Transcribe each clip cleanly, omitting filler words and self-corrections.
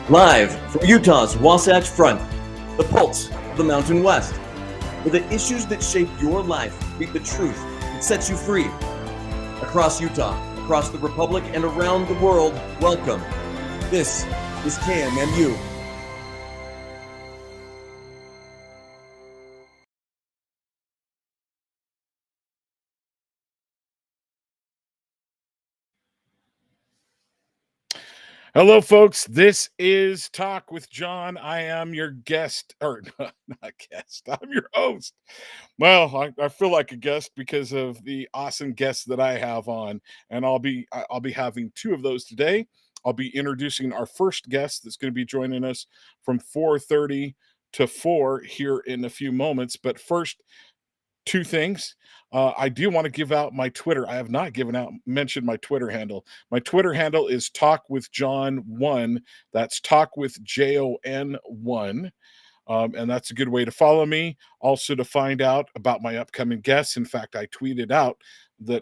Live from Utah's Wasatch Front, the pulse of the Mountain West, where the issues that shape your life meet the truth that sets you free. Across Utah, across the Republic, and around the world, welcome. This is KMMU. Hello, folks. This is Talk with Jon. I am your guest, or not guest. I'm your host. Well, I feel like a guest because of the awesome guests that I have on, and I'll be having two of those today. I'll be introducing our first guest that's going to be joining us from 4:30 to 4 here in a few moments. But first, two things. I do want to give out my Twitter. I have not mentioned my Twitter handle. My Twitter handle is Talk with Jon1. That's Talk with JON1. And that's a good way to follow me. Also, to find out about my upcoming guests. In fact, I tweeted out that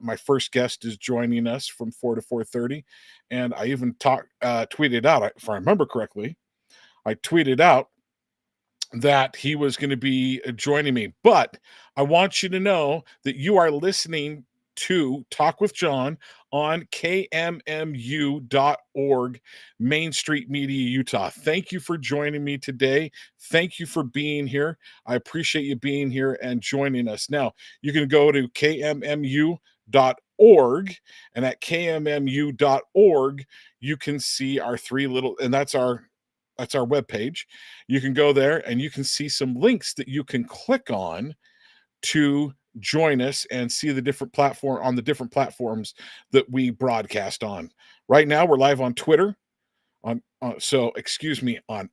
my first guest is joining us from 4 to 4:30, and I even tweeted out, if I remember correctly, I tweeted out that he was going to be joining me. But I want you to know that you are listening to Talk with Jon on KMMU.org, Main Street Media, Utah. Thank you for joining me today. Thank you for being here. I appreciate you being here and joining us. Now, you can go to KMMU.org, and at KMMU.org, you can see our that's our webpage. You can go there and you can see some links that you can click on to join us and see the different platforms that we broadcast on. Right now, we're live on Twitter. On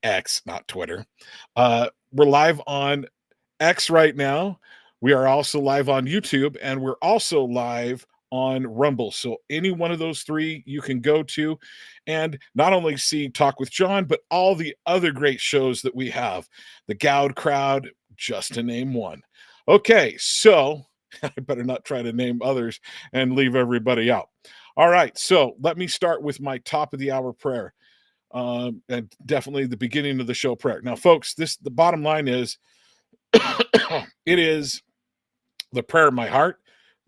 X, not Twitter. We're live on X right now. We are also live on YouTube, and we're also live on Rumble. So any one of those three you can go to and not only see Talk with Jon, but all the other great shows that we have. The Gowd Crowd, just to name one. Okay, so I better not try to name others and leave everybody out. All right, so let me start with my top of the hour prayer. And definitely the beginning of the show prayer. Now, folks, the bottom line is it is the prayer of my heart,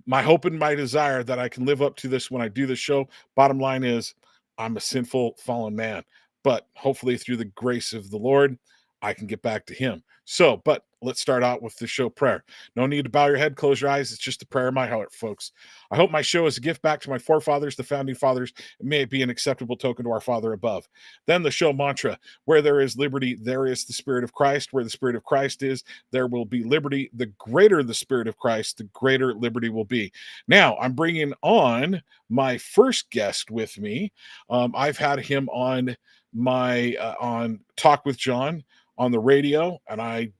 my hope and my desire that I can live up to this when I do the show. Bottom line is I'm a sinful, fallen man, but hopefully through the grace of the Lord, I can get back to him. So, but let's start out with the show prayer. No need to bow your head, close your eyes. It's just the prayer of my heart, folks. I hope my show is a gift back to my forefathers, the founding fathers, and may it be an acceptable token to our Father above. Then the show mantra: where there is liberty, there is the Spirit of Christ. Where the Spirit of Christ is, there will be liberty. The greater the Spirit of Christ, the greater liberty will be. Now, I'm bringing on my first guest with me. I've had him on on Talk with Jon on the radio, and I'm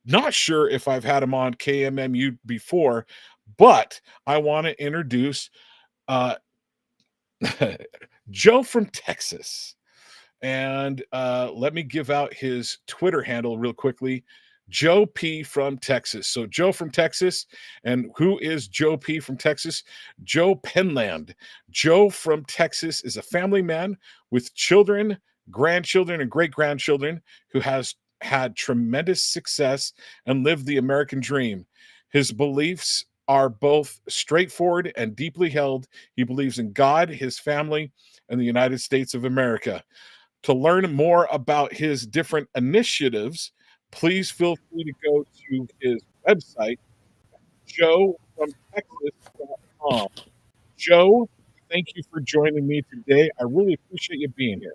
not sure if I've had him on KMMU before, but I want to introduce Joe from Texas. And let me give out his Twitter handle real quickly. Joe P from Texas. So Joe from Texas. And who is Joe P from Texas? Joe Penland. Joe from Texas is a family man with children, grandchildren, and great-grandchildren who has had tremendous success and lived the American dream. His beliefs are both straightforward and deeply held. He believes in God, his family, and the United States of America. To learn more about his different initiatives, please feel free to go to his website, joefromtexas.com. Joe, thank you for joining me today. I really appreciate you being here.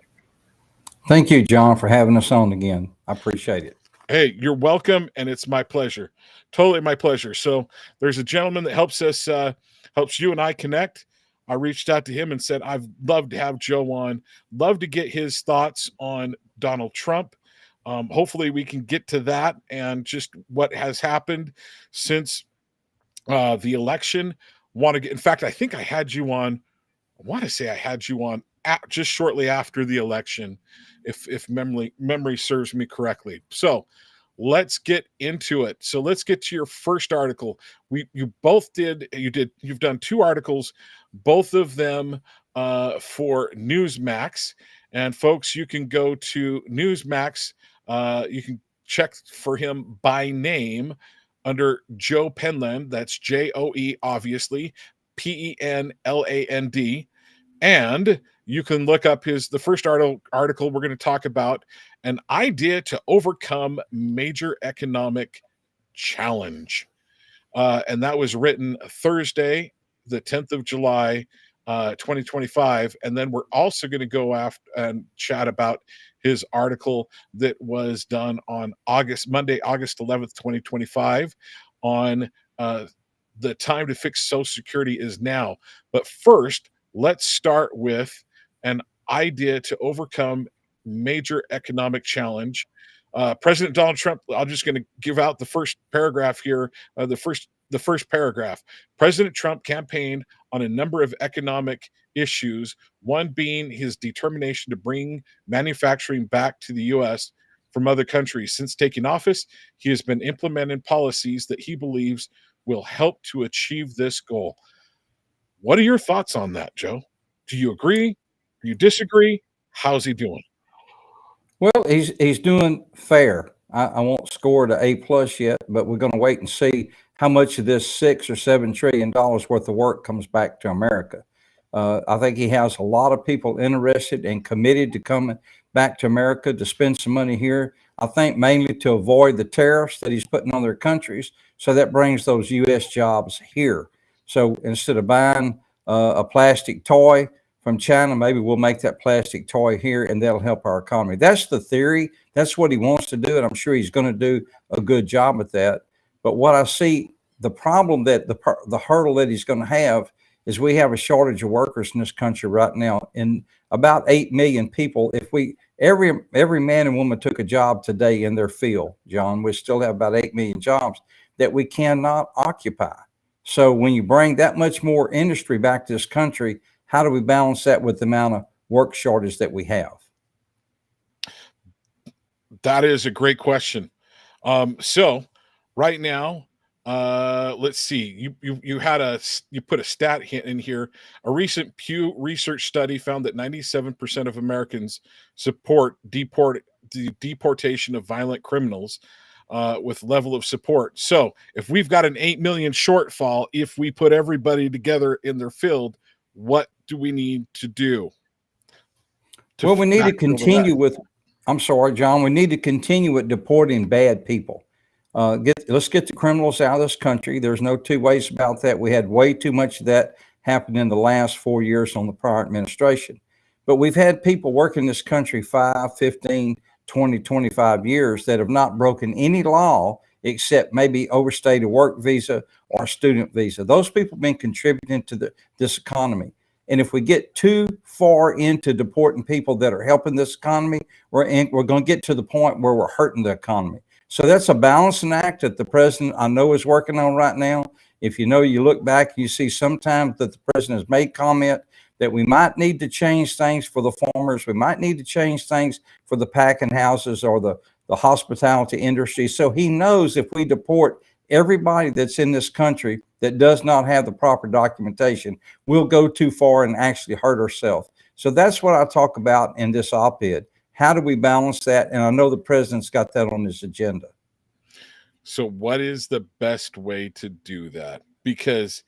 Thank you, Jon, for having us on again. I appreciate it. Hey, you're welcome, and it's my pleasure. Totally my pleasure. So there's a gentleman that helps you and I connect. I reached out to him and said, I'd love to have Joe on, love to get his thoughts on Donald Trump. Hopefully we can get to that and just what has happened since the election. In fact, I think I had you on, I want to say I had you on just shortly after the election, if memory serves me correctly. So let's get into it. So let's get to your first article. You've done two articles, both of them for Newsmax, And folks, you can go to Newsmax. You can check for him by name under Joe Penland. That's Joe, obviously, Penland. And you can look up the first article we're going to talk about, an idea to overcome major economic challenge. And that was written Thursday, the 10th of July, 2025. And then we're also going to go after and chat about his article that was done on Monday, August 11th, 2025, on the time to fix Social Security is now. But first, let's start with an idea to overcome major economic challenge. President Donald Trump, I'm just going to give out the first paragraph here. The first paragraph. President Trump campaigned on a number of economic issues, one being his determination to bring manufacturing back to the U.S. from other countries. Since taking office, he has been implementing policies that he believes will help to achieve this goal. What are your thoughts on that, Joe? Do you agree? Do you disagree? How's he doing? Well, he's doing fair. I won't score to A+ yet, but we're going to wait and see how much of this $6 or $7 trillion worth of work comes back to America. I think he has a lot of people interested and committed to coming back to America to spend some money here. I think mainly to avoid the tariffs that he's putting on their countries. So that brings those U.S. jobs here. So instead of buying a plastic toy from China, maybe we'll make that plastic toy here, and that'll help our economy. That's the theory. That's what he wants to do, and I'm sure he's going to do a good job at that. But what I see, the problem that the hurdle that he's going to have is we have a shortage of workers in this country right now, and about 8 million people. If every man and woman took a job today in their field, John, we still have about 8 million jobs that we cannot occupy. So when you bring that much more industry back to this country, how do we balance that with the amount of work shortage that we have? That is a great question. So right now, let's see. You put a stat in here. A recent Pew Research study found that 97% of Americans support the deportation of violent criminals with level of support. So if we've got an 8 million shortfall, if we put everybody together in their field, what do we need to do? Well, we need to continue with, I'm sorry, John, we need to continue with deporting bad people. Let's get the criminals out of this country. There's no two ways about that. We had way too much of that happen in the last 4 years on the prior administration. But we've had people working in this country 5, 15, 20, 25 years that have not broken any law except maybe overstayed a work visa or a student visa. Those people have been contributing to this economy. And if we get too far into deporting people that are helping this economy, we're going to get to the point where we're hurting the economy. So that's a balancing act that the president, I know, is working on right now. If you look back, you see sometimes that the president has made comment that we might need to change things for the farmers. We might need to change things for the packing houses or the hospitality industry. So he knows if we deport everybody that's in this country that does not have the proper documentation, we'll go too far and actually hurt ourselves. So that's what I talk about in this op-ed. How do we balance that? And I know the president's got that on his agenda. So what is the best way to do that? Because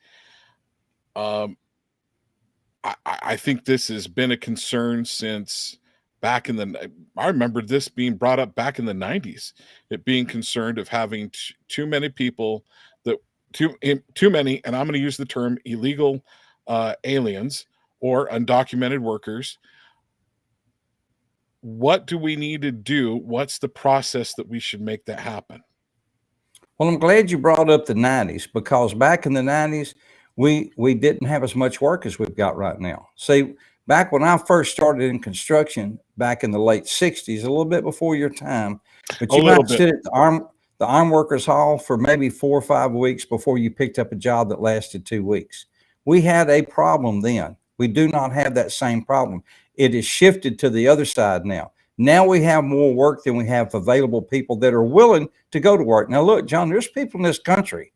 I think this has been a concern since back in I remember this being brought up back in the 90s, it being concerned of having too many people too many, and I'm going to use the term illegal aliens or undocumented workers. What do we need to do? What's the process that we should make that happen? Well, I'm glad you brought up the 90s, because back in the 90s, we didn't have as much work as we've got right now. See, back when I first started in construction back in the late 60s, a little bit before your time, but you might sit at the Armed Workers Hall for maybe 4 or 5 weeks before you picked up a job that lasted 2 weeks. We had a problem then. We do not have that same problem. It is shifted to the other side now. Now we have more work than we have available people that are willing to go to work. Now, look, John, there's people in this country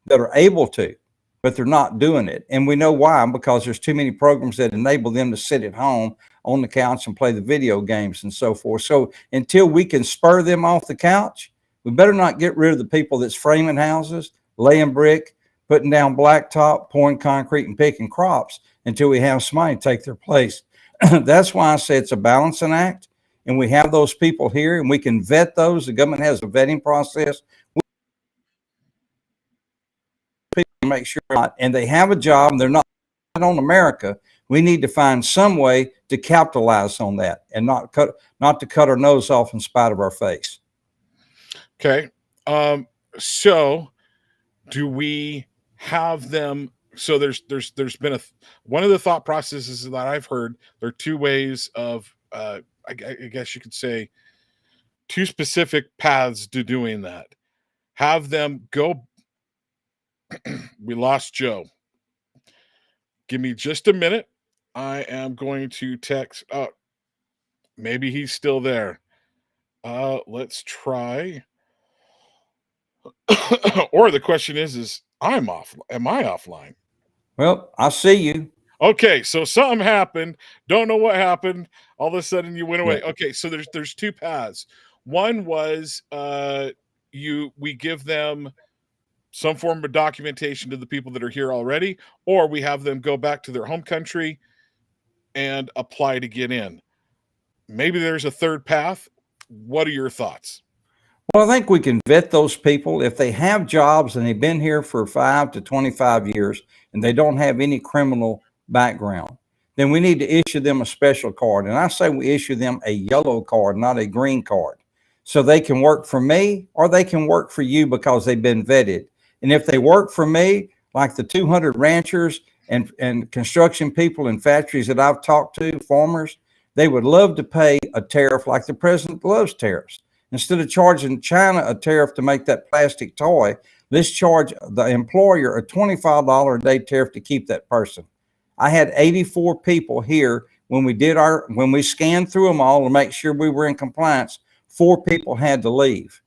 that are able to. but they're not doing it. And we know why, because there's too many programs that enable them to sit at home on the couch and play the video games and so forth. So until we can spur them off the couch, we better not get rid of the people that's framing houses, laying brick, putting down blacktop, pouring concrete, and picking crops until we have somebody take their place. That's why I say it's a balancing act, and we have those people here, and we can vet those. The government has a vetting process. Make sure and they have a job and they're not on America. We need to find some way to capitalize on that and not to cut our nose off in spite of our face. Okay. So do we have them? So there's been one of the thought processes that I've heard. There are two ways of, I guess you could say, two specific paths to doing that. Have them go. We lost Joe. Give me just a minute. I am going to text. Maybe he's still there. Let's try. Or the question is I'm off. Am I offline? Well, I see you. Okay, so something happened. Don't know what happened. All of a sudden you went away. Yeah. Okay, so there's two paths. One was we give them some form of documentation to the people that are here already, or we have them go back to their home country and apply to get in. Maybe there's a third path. What are your thoughts? Well, I think we can vet those people. If they have jobs and they've been here for 5 to 25 years and they don't have any criminal background, then we need to issue them a special card. And I say we issue them a yellow card, not a green card, so they can work for me or they can work for you because they've been vetted. And if they work for me, like the 200 ranchers and construction people in factories that I've talked to, farmers, they would love to pay a tariff like the president loves tariffs. Instead of charging China a tariff to make that plastic toy, let's charge the employer a $25 a day tariff to keep that person. I had 84 people here when we scanned through them all to make sure we were in compliance. 4 people had to leave.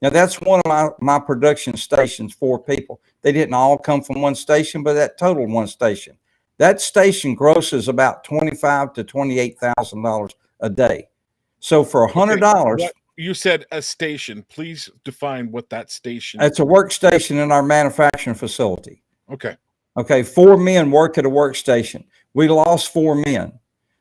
Now, that's one of my production stations, 4 people. They didn't all come from one station, but that totaled one station. That station grosses about $25,000 to $28,000 a day. So for $100, okay, you said a station. Please define what that station is. It's a workstation in our manufacturing facility. Okay. 4 men work at a workstation. We lost 4 men.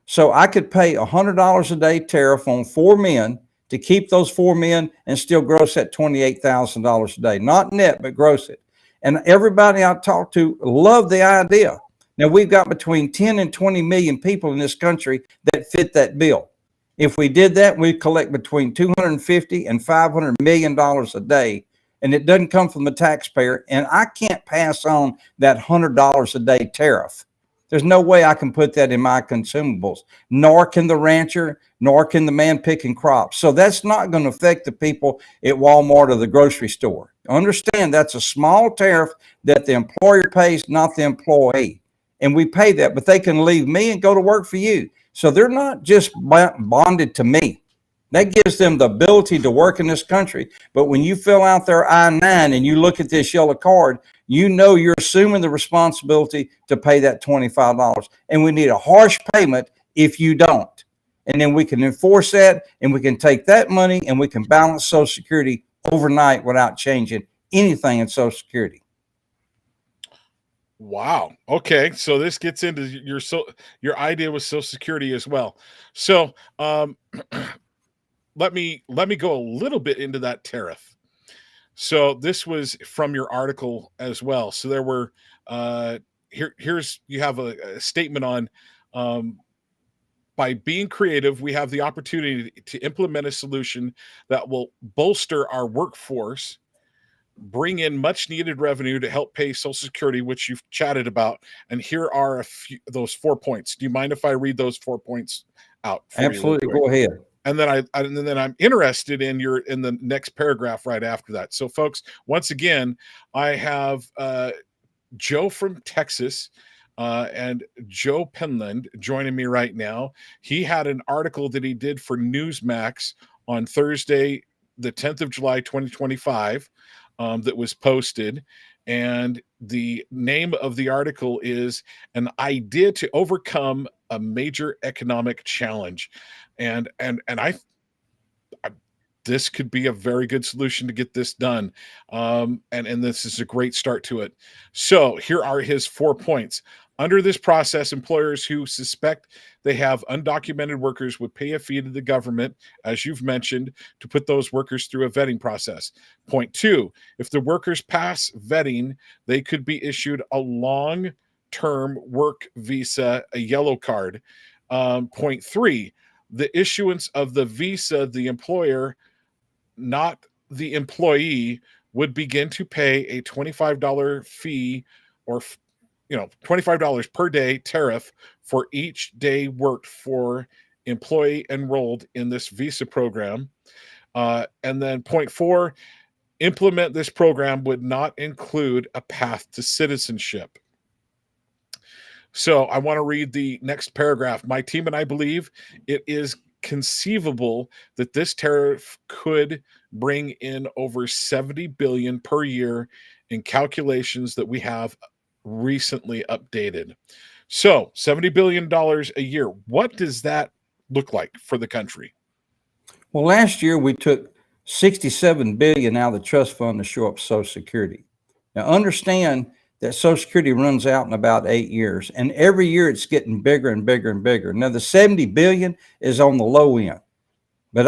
So I could pay $100 a day tariff on 4 men to keep those 4 men and still gross at $28,000 a day. Not net, but gross it. And everybody I talked to loved the idea. Now, we've got between 10 and 20 million people in this country that fit that bill. If we did that, we'd collect between $250 and $500 million a day, and it doesn't come from the taxpayer. And I can't pass on that $100 a day tariff. There's no way I can put that in my consumables, nor can the rancher, nor can the man picking crops. So that's not going to affect the people at Walmart or the grocery store. Understand that's a small tariff that the employer pays, not the employee. And we pay that, but they can leave me and go to work for you. So they're not just bonded to me. That gives them the ability to work in this country. But when you fill out their I-9 and you look at this yellow card, you know you're assuming the responsibility to pay that $25. And we need a harsh payment if you don't. And then we can enforce that, and we can take that money and we can balance Social Security overnight without changing anything in Social Security. Wow. Okay. So this gets into your idea with Social Security as well. So let me go a little bit into that tariff. So this was from your article as well. So there were you have a statement on by being creative, we have the opportunity to implement a solution that will bolster our workforce, bring in much needed revenue to help pay Social Security, which you've chatted about. And here are those 4 points. Do you mind if I read those 4 points out? Absolutely. Go ahead. And then I'm interested in the next paragraph right after that. So folks, once again, I have Joe from Texas and Joe Penland joining me right now. He had an article that he did for Newsmax on Thursday, the 10th of July, 2025, that was posted. And the name of the article is An Idea to Overcome a Major Economic Challenge. And this could be a very good solution to get this done. And this is a great start to it. So here are his 4 points. Under this process, employers who suspect they have undocumented workers would pay a fee to the government, as you've mentioned, to put those workers through a vetting process. Point 2, if the workers pass vetting, they could be issued a long-term work visa, a yellow card. Point 3, the issuance of the visa, the employer, not the employee, would begin to pay a $25 fee, or $25 per day tariff for each day worked for employee enrolled in this visa program. And then point 4, implement this program would not include a path to citizenship. So I want to read the next paragraph. My team and I believe it is conceivable that this tariff could bring in over $70 billion per year in calculations that we have recently updated. So $70 billion a year. What does that look like for the country? Well, last year we took $67 billion out of the trust fund to shore up Social Security. Now understand that Social Security runs out in about 8 years, and every year it's getting bigger and bigger and bigger. Now the $70 billion is on the low end, but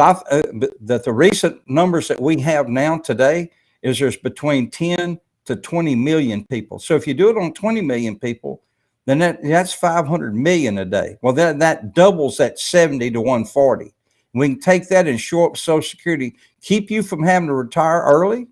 the recent numbers that we have now today is there's between 10 to 20 million people. So if you do it on 20 million people, then that's 500 million a day. Well, that doubles that 70 to 140. We can take that and shore up Social Security, keep you from having to retire early,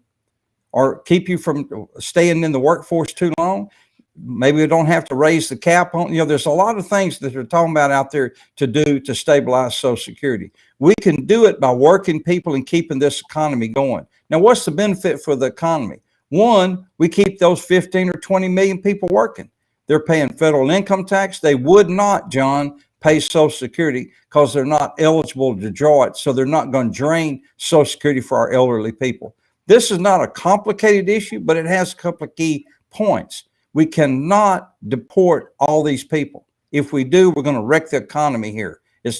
or keep you from staying in the workforce too long. Maybe we don't have to raise the cap on, there's a lot of things that they're talking about out there to do to stabilize Social Security. We can do it by working people and keeping this economy going. Now, what's the benefit for the economy? One, we keep those 15 or 20 million people working. They're paying federal income tax. They would not, John, pay Social Security because they're not eligible to draw it. So they're not going to drain Social Security for our elderly people. This is not a complicated issue, but it has a couple of key points. We cannot deport all these people. If we do, we're going to wreck the economy here. It's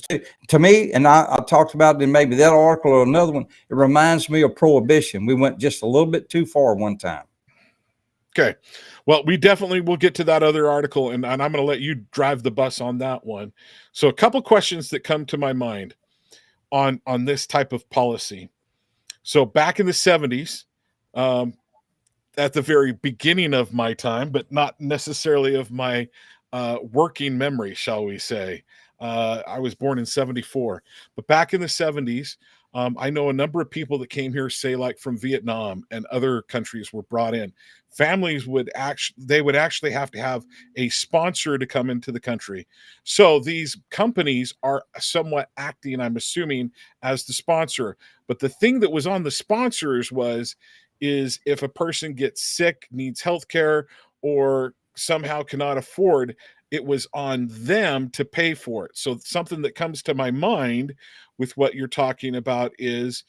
to me, and I talked about it in maybe that article or another one, it reminds me of prohibition. We went just a little bit too far one time. Okay. Well, we definitely will get to that other article, and I'm going to let you drive the bus on that one. So a couple questions that come to my mind on this type of policy. So back in the 70s, at the very beginning of my time, but not necessarily of my working memory, shall we say. I was born in 74, but back in the 70s, I know a number of people that came here, say like from Vietnam and other countries, were brought in. Families would actually have to have a sponsor to come into the country. So these companies are somewhat acting, I'm assuming, as the sponsor. But the thing that was on the sponsors is if a person gets sick, needs health care, or somehow cannot afford, it was on them to pay for it. So something that comes to my mind with what you're talking about is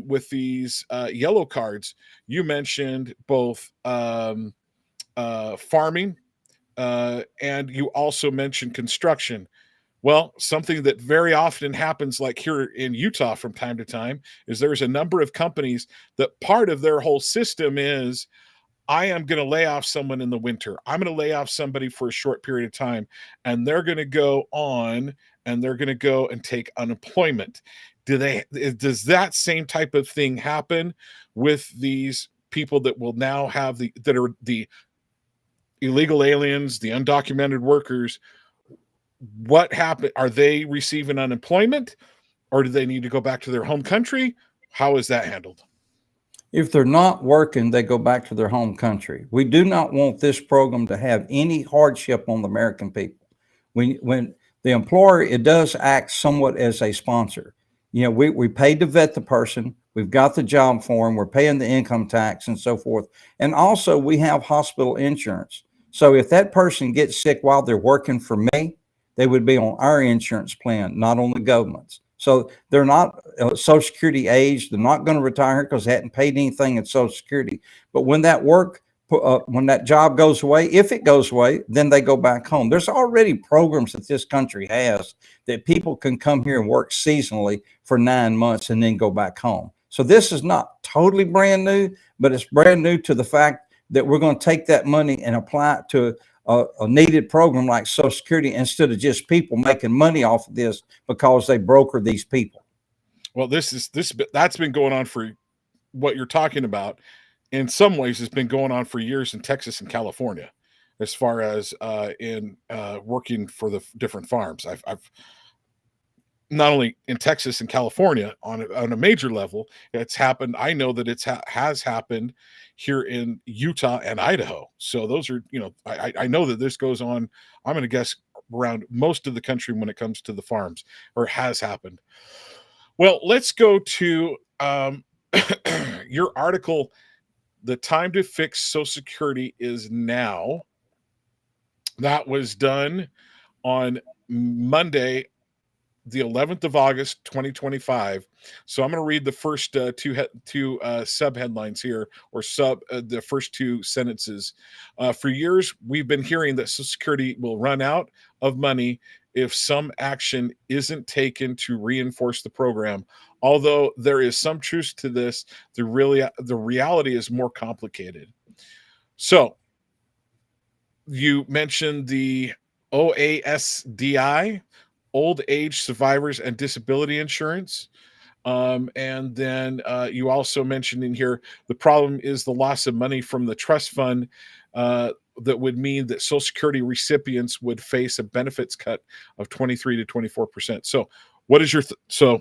with these yellow cards. You mentioned both farming and you also mentioned construction. Well, something that very often happens, like here in Utah from time to time, is there's a number of companies that part of their whole system is, I am going to lay off someone in the winter. I'm going to lay off somebody for a short period of time, and they're going to go on and they're going to go and take unemployment. Does that same type of thing happen with these people that will now have that are the illegal aliens, the undocumented workers? What happened? Are they receiving unemployment, or do they need to go back to their home country? How is that handled? If they're not working, they go back to their home country. We do not want this program to have any hardship on the American people. When the employer, it does act somewhat as a sponsor. We paid to vet the person. We've got the job for them. We're paying the income tax and so forth. And also we have hospital insurance. So if that person gets sick while they're working for me, they would be on our insurance plan, not on the government's. So they're not Social Security age. They're not going to retire because they hadn't paid anything in Social Security. But when that work when that job goes away, if it goes away, then they go back home. There's already programs that this country has that people can come here and work seasonally for 9 months and then go back home. So this is not totally brand new, but it's brand new to the fact that we're going to take that money and apply it to a needed program like Social Security instead of just people making money off of this because they broker these people. Well, that's been going on for what you're talking about. In some ways, it's been going on for years in Texas and California, as far as in working for the different farms. I've not only in Texas and California on a major level, it's happened. I know that has happened here in Utah and Idaho. So those are, I know that this goes on. I'm going to guess around most of the country when it comes to the farms, or has happened. Well, let's go to your article. The time to fix Social Security is now. That was done on Monday, the 11th of August, 2025. So I'm going to read the first two sub headlines here, or the first two sentences. For years, we've been hearing that Social Security will run out of money if some action isn't taken to reinforce the program. Although there is some truth to this, the reality is more complicated. So you mentioned the OASDI, Old Age Survivors and Disability Insurance. And then you also mentioned in here, the problem is the loss of money from the trust fund that would mean that Social Security recipients would face a benefits cut of 23 to 24%. So what is your, so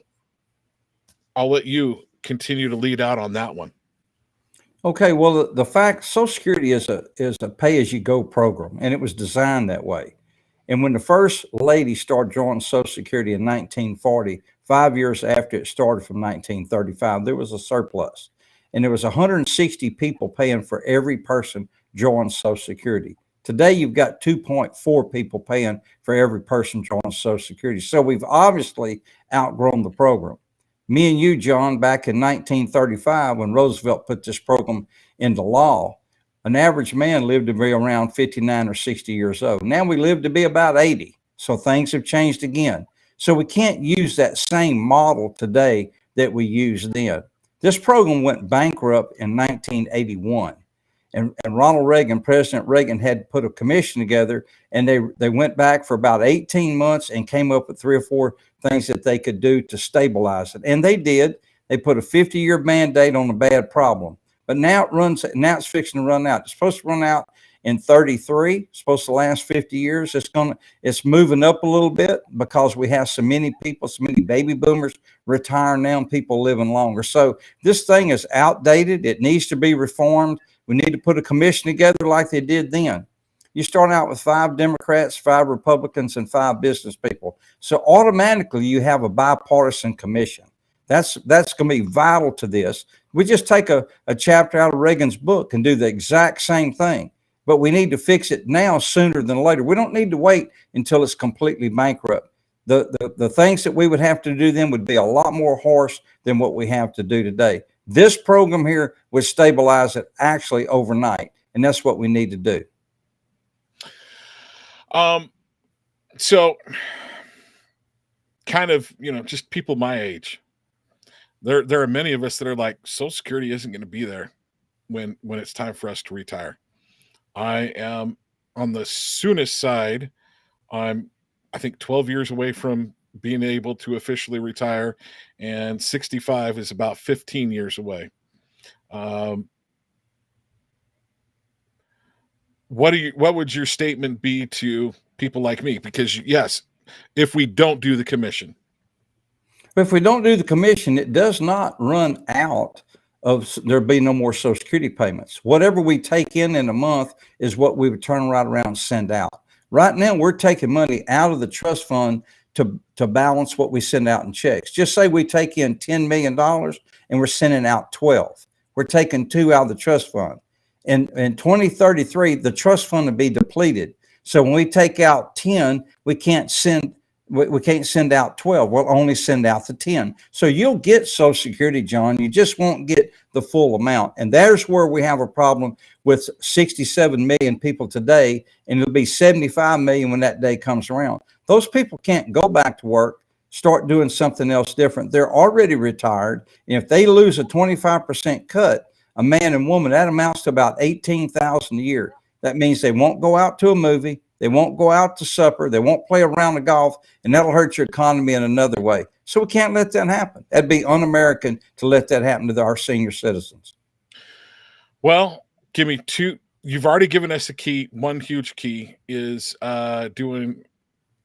I'll let you continue to lead out on that one. Okay, well, the fact Social Security is a pay-as-you-go program, and it was designed that way. And when the first lady started drawing Social Security in 1940, 5 years after it started from 1935, there was a surplus. And there was 160 people paying for every person drawing Social Security. Today, you've got 2.4 people paying for every person drawing Social Security. So we've obviously outgrown the program. Me and you, John, back in 1935, when Roosevelt put this program into law, an average man lived to be around 59 or 60 years old. Now we live to be about 80. So things have changed again. So we can't use that same model today that we used then. This program went bankrupt in 1981. And Ronald Reagan, President Reagan, had to put a commission together, and they went back for about 18 months and came up with 3 or 4 things that they could do to stabilize it. And they did. They put a 50-year mandate on a bad problem. But now it's fixing to run out. It's supposed to run out in 33. It's supposed to last 50 years. It's moving up a little bit because we have so many people, so many baby boomers retiring now, and people living longer. So this thing is outdated. It needs to be reformed. We need to put a commission together like they did then. You start out with 5 Democrats, 5 Republicans, and 5 business people. So automatically you have a bipartisan commission. That's going to be vital to this. We just take a chapter out of Reagan's book and do the exact same thing. But we need to fix it now sooner than later. We don't need to wait until it's completely bankrupt. The things that we would have to do then would be a lot more harsh than what we have to do today. This program here would stabilize it actually overnight, and that's what we need to do. So kind of, just people my age, there are many of us that are like, Social Security isn't going to be there when it's time for us to retire. I am on the soonest side. I think 12 years away from being able to officially retire, and 65 is about 15 years away. What would your statement be to people like me? Because yes, if we don't do the commission. If we don't do the commission, it does not run out of, there'll be no more Social Security payments. Whatever we take in a month is what we would turn right around and send out. Right now, we're taking money out of the trust fund to balance what we send out in checks. Just say we take in $10 million and we're sending out 12. We're taking 2 out of the trust fund. In 2033, the trust fund will be depleted. So when we take out 10, we can't send We can't send out 12. We'll only send out the 10. So you'll get Social Security, John. You just won't get the full amount. And there's where we have a problem with 67 million people today, and it'll be 75 million when that day comes around. Those people can't go back to work, start doing something else different. They're already retired. And if they lose a 25% cut, a man and woman, that amounts to about 18,000 a year. That means they won't go out to a movie. They won't go out to supper. They won't play a round of golf, and that'll hurt your economy in another way. So we can't let that happen. That'd be un-American to let that happen to our senior citizens. Well, give me two. You've already given us a key. One huge key is doing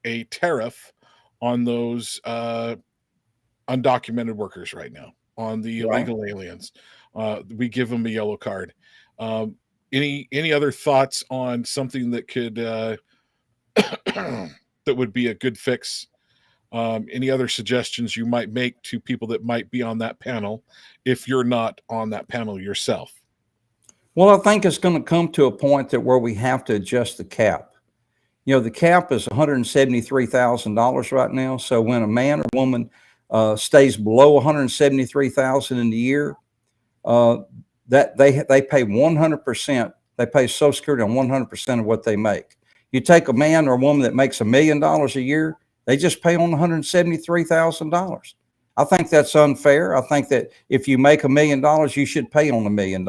a tariff on those undocumented workers right now, on the illegal aliens. We give them a yellow card. Any other thoughts on something that could that would be a good fix? Any other suggestions you might make to people that might be on that panel if you're not on that panel yourself? Well, I think it's going to come to a point that where we have to adjust the cap. You know, the cap is $173,000 right now. So when a man or woman stays below $173,000 in the year, that they pay 100%. They pay Social Security on 100% of what they make. You take a man or a woman that makes $1 million a year, they just pay on $173,000. I think that's unfair. I think that if you make $1 million, you should pay on $1 million.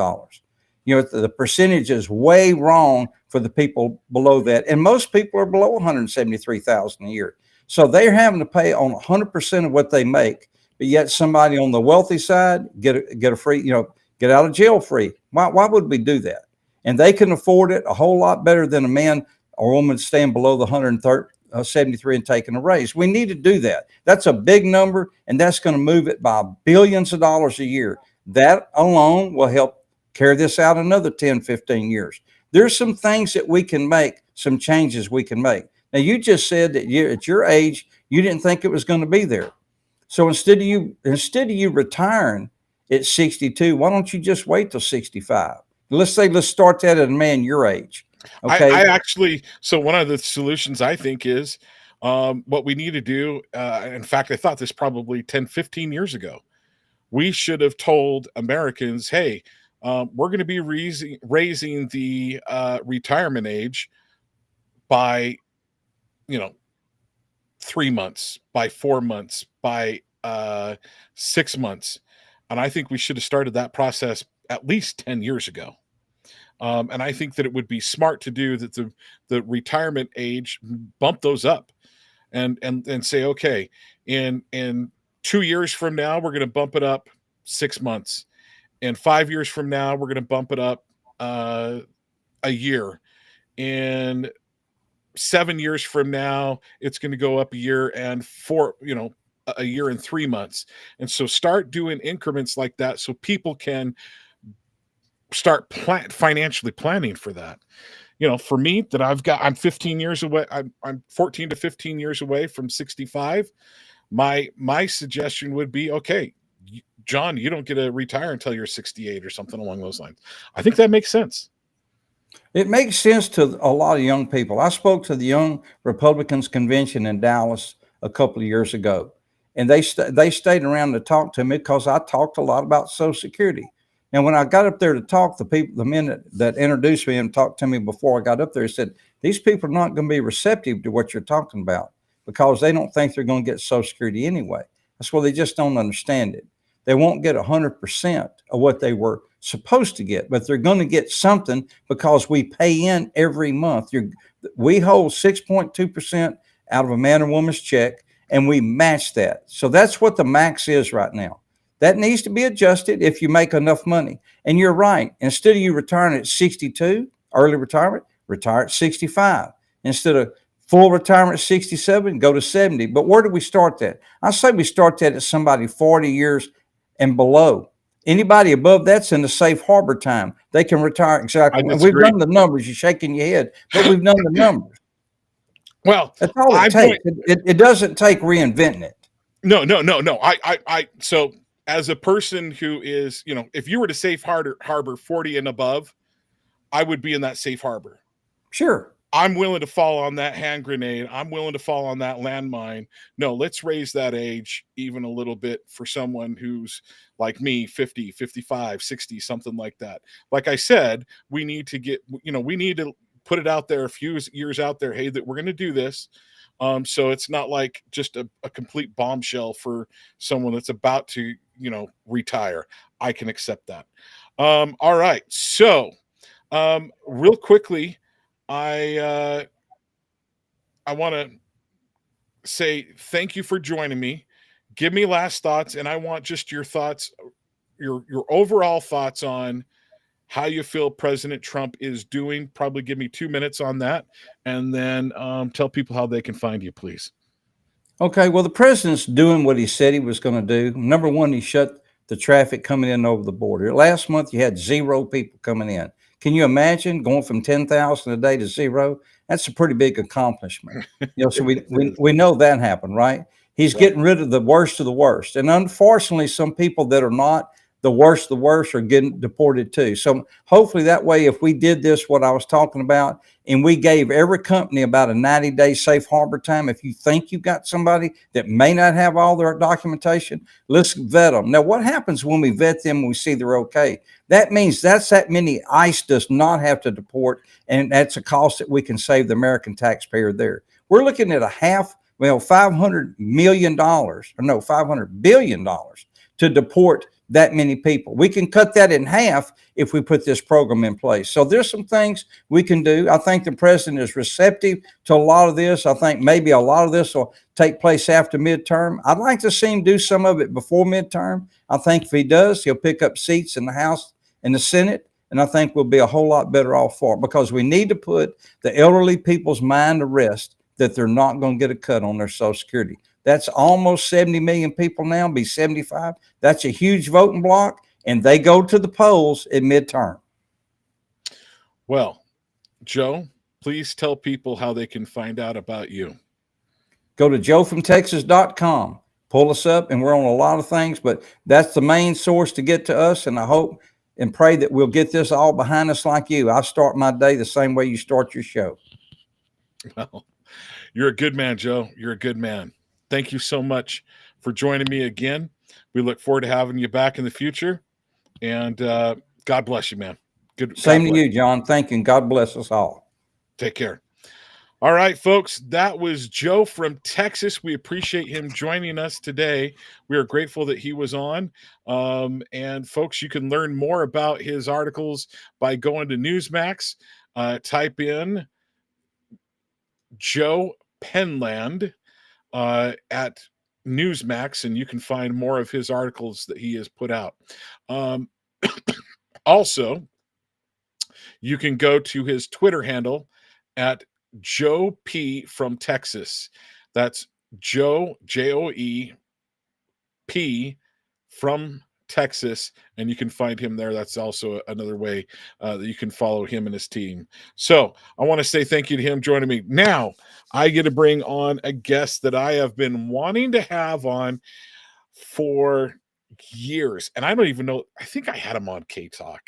You know, the percentage is way wrong for the people below that. And most people are below $173,000 a year. So they're having to pay on 100% of what they make, but yet somebody on the wealthy side get a free, you know, get out of jail free. Why would we do that? And they can afford it a whole lot better than a man or woman staying below the 173 and taking a raise. We need to do that. That's a big number, and that's going to move it by billions of dollars a year. That alone will help carry this out another 10, 15 years. There's some things that we can make, some changes we can make. Now, you just said that at your age, you didn't think it was going to be there. So instead of you retiring at 62, why don't you just wait till 65? Let's start that at a man your age. Okay. I actually, so one of the solutions I think is what we need to do. In fact, I thought this probably 10, 15 years ago. We should have told Americans, hey, we're going to be raising the retirement age by, 3 months, by 4 months, by 6 months. And I think we should have started that process at least 10 years ago. And I think that it would be smart to do that the retirement age, bump those up and say, okay, in 2 years from now, we're going to bump it up 6 months. And 5 years from now, we're going to bump it up a year. And 7 years from now, it's going to go up a year and a year and 3 months. And so start doing increments like that so people can start financially planning for that. For me, that I'm 15 years away. I'm 14 to 15 years away from 65. My suggestion would be, okay, John, you don't get to retire until you're 68 or something along those lines. I think that makes sense. It makes sense to a lot of young people. I spoke to the Young Republicans Convention in Dallas a couple of years ago, and they stayed around to talk to me because I talked a lot about Social Security. And when I got up there to talk, the men that introduced me and talked to me before I got up there said, these people are not going to be receptive to what you're talking about because they don't think they're going to get Social Security anyway. That's why they just don't understand it. They won't get 100% of what they were supposed to get, but they're going to get something because we pay in every month. We hold 6.2% out of a man or woman's check, and we match that. So that's what the max is right now. That needs to be adjusted if you make enough money. And you're right. Instead of you retiring at 62, early retirement, retire at 65. Instead of full retirement at 67, go to 70. But where do we start that? I say we start that at somebody 40 years and below. Anybody above that's in the safe harbor time. They can retire exactly. We've done the numbers. You're shaking your head, but we've done the numbers. Well, that's all it takes. It doesn't take reinventing it. No. So as a person who is, if you were to safe harbor 40 and above, I would be in that safe harbor. Sure. I'm willing to fall on that hand grenade. I'm willing to fall on that landmine. No, let's raise that age even a little bit for someone who's like me, 50, 55, 60, something like that. Like I said, we need to we need to put it out there a few years out there. Hey, that we're going to do this. So it's not like just a complete bombshell for someone that's about to, retire. I can accept that. All right. So, real quickly, I want to say thank you for joining me. Give me last thoughts, and I want just your thoughts, your overall thoughts on how you feel President Trump is doing. Probably give me 2 minutes on that, and then tell people how they can find you, please. Okay, well, the president's doing what he said he was going to do. Number one, he shut the traffic coming in over the border. Last month, you had 0 people coming in. Can you imagine going from 10,000 a day to 0? That's a pretty big accomplishment. So we know that happened, right? He's getting rid of the worst of the worst. And unfortunately, some people that are not the worst of the worst are getting deported too. So hopefully that way, if we did this, what I was talking about, and we gave every company about a 90-day safe harbor time, if you think you've got somebody that may not have all their documentation, let's vet them. Now, what happens when we vet them and we see they're okay? That means that many ICE does not have to deport, and that's a cost that we can save the American taxpayer there. We're looking at $500 million, or no, $500 billion to deport that many people. We can cut that in half if we put this program in place. So there's some things we can do. I think the president is receptive to a lot of this. I think maybe a lot of this will take place after midterm. I'd like to see him do some of it before midterm. I think if he does, he'll pick up seats in the House and the Senate, and I think we'll be a whole lot better off for it, because we need to put the elderly people's mind to rest that they're not going to get a cut on their Social Security. That's almost 70 million people now, be 75. That's a huge voting block, and they go to the polls at midterm. Well, Joe, please tell people how they can find out about you. Go to joefromtexas.com. Pull us up, and we're on a lot of things, but that's the main source to get to us, and I hope and pray that we'll get this all behind us like you. I start my day the same way you start your show. Well, you're a good man, Joe. You're a good man. Thank you so much for joining me again. We look forward to having you back in the future. And God bless you, man. Good. Same to you, John. Thank you. And God bless us all. Take care. All right, folks. That was Joe from Texas. We appreciate him joining us today. We are grateful that he was on. And folks, you can learn more about his articles by going to Newsmax. Type in Joe Penland at Newsmax, and you can find more of his articles that he has put out. Also, you can go to his Twitter handle at Joe P from Texas. That's Joe, Joe P from Texas, and you can find him there. That's also another way that you can follow him and his team. So I want to say thank you to him joining me. Now I get to bring on a guest that I have been wanting to have on for years, and I don't even know. I think I had him on K Talk,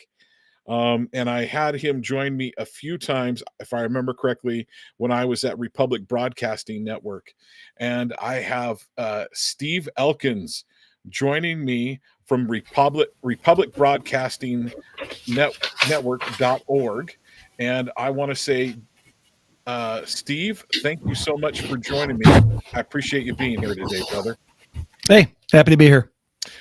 and I had him join me a few times, if I remember correctly, when I was at Republic Broadcasting Network. And I have Steve Elkins joining me from Republic Broadcasting Network.org. And I want to say, Steve, thank you so much for joining me. I appreciate you being here today, brother. Hey, happy to be here.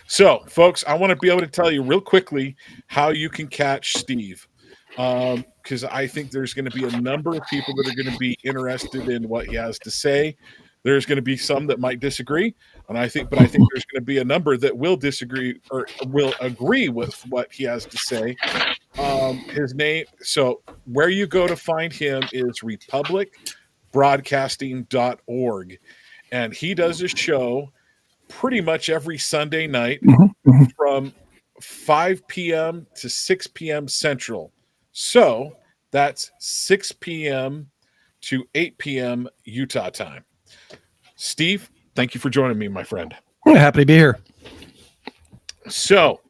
So, folks, I want to be able to tell you real quickly how you can catch Steve, because I think there's going to be a number of people that are going to be interested in what he has to say. There's going to be some that might disagree, but I think there's going to be a number that will disagree or will agree with what he has to say. His name. So, where you go to find him is republicbroadcasting.org, and he does a show pretty much every Sunday night from 5 p.m. to 6 p.m. Central. So that's 6 p.m. to 8 p.m. Utah time. Steve, thank you for joining me, my friend. Happy to be here. So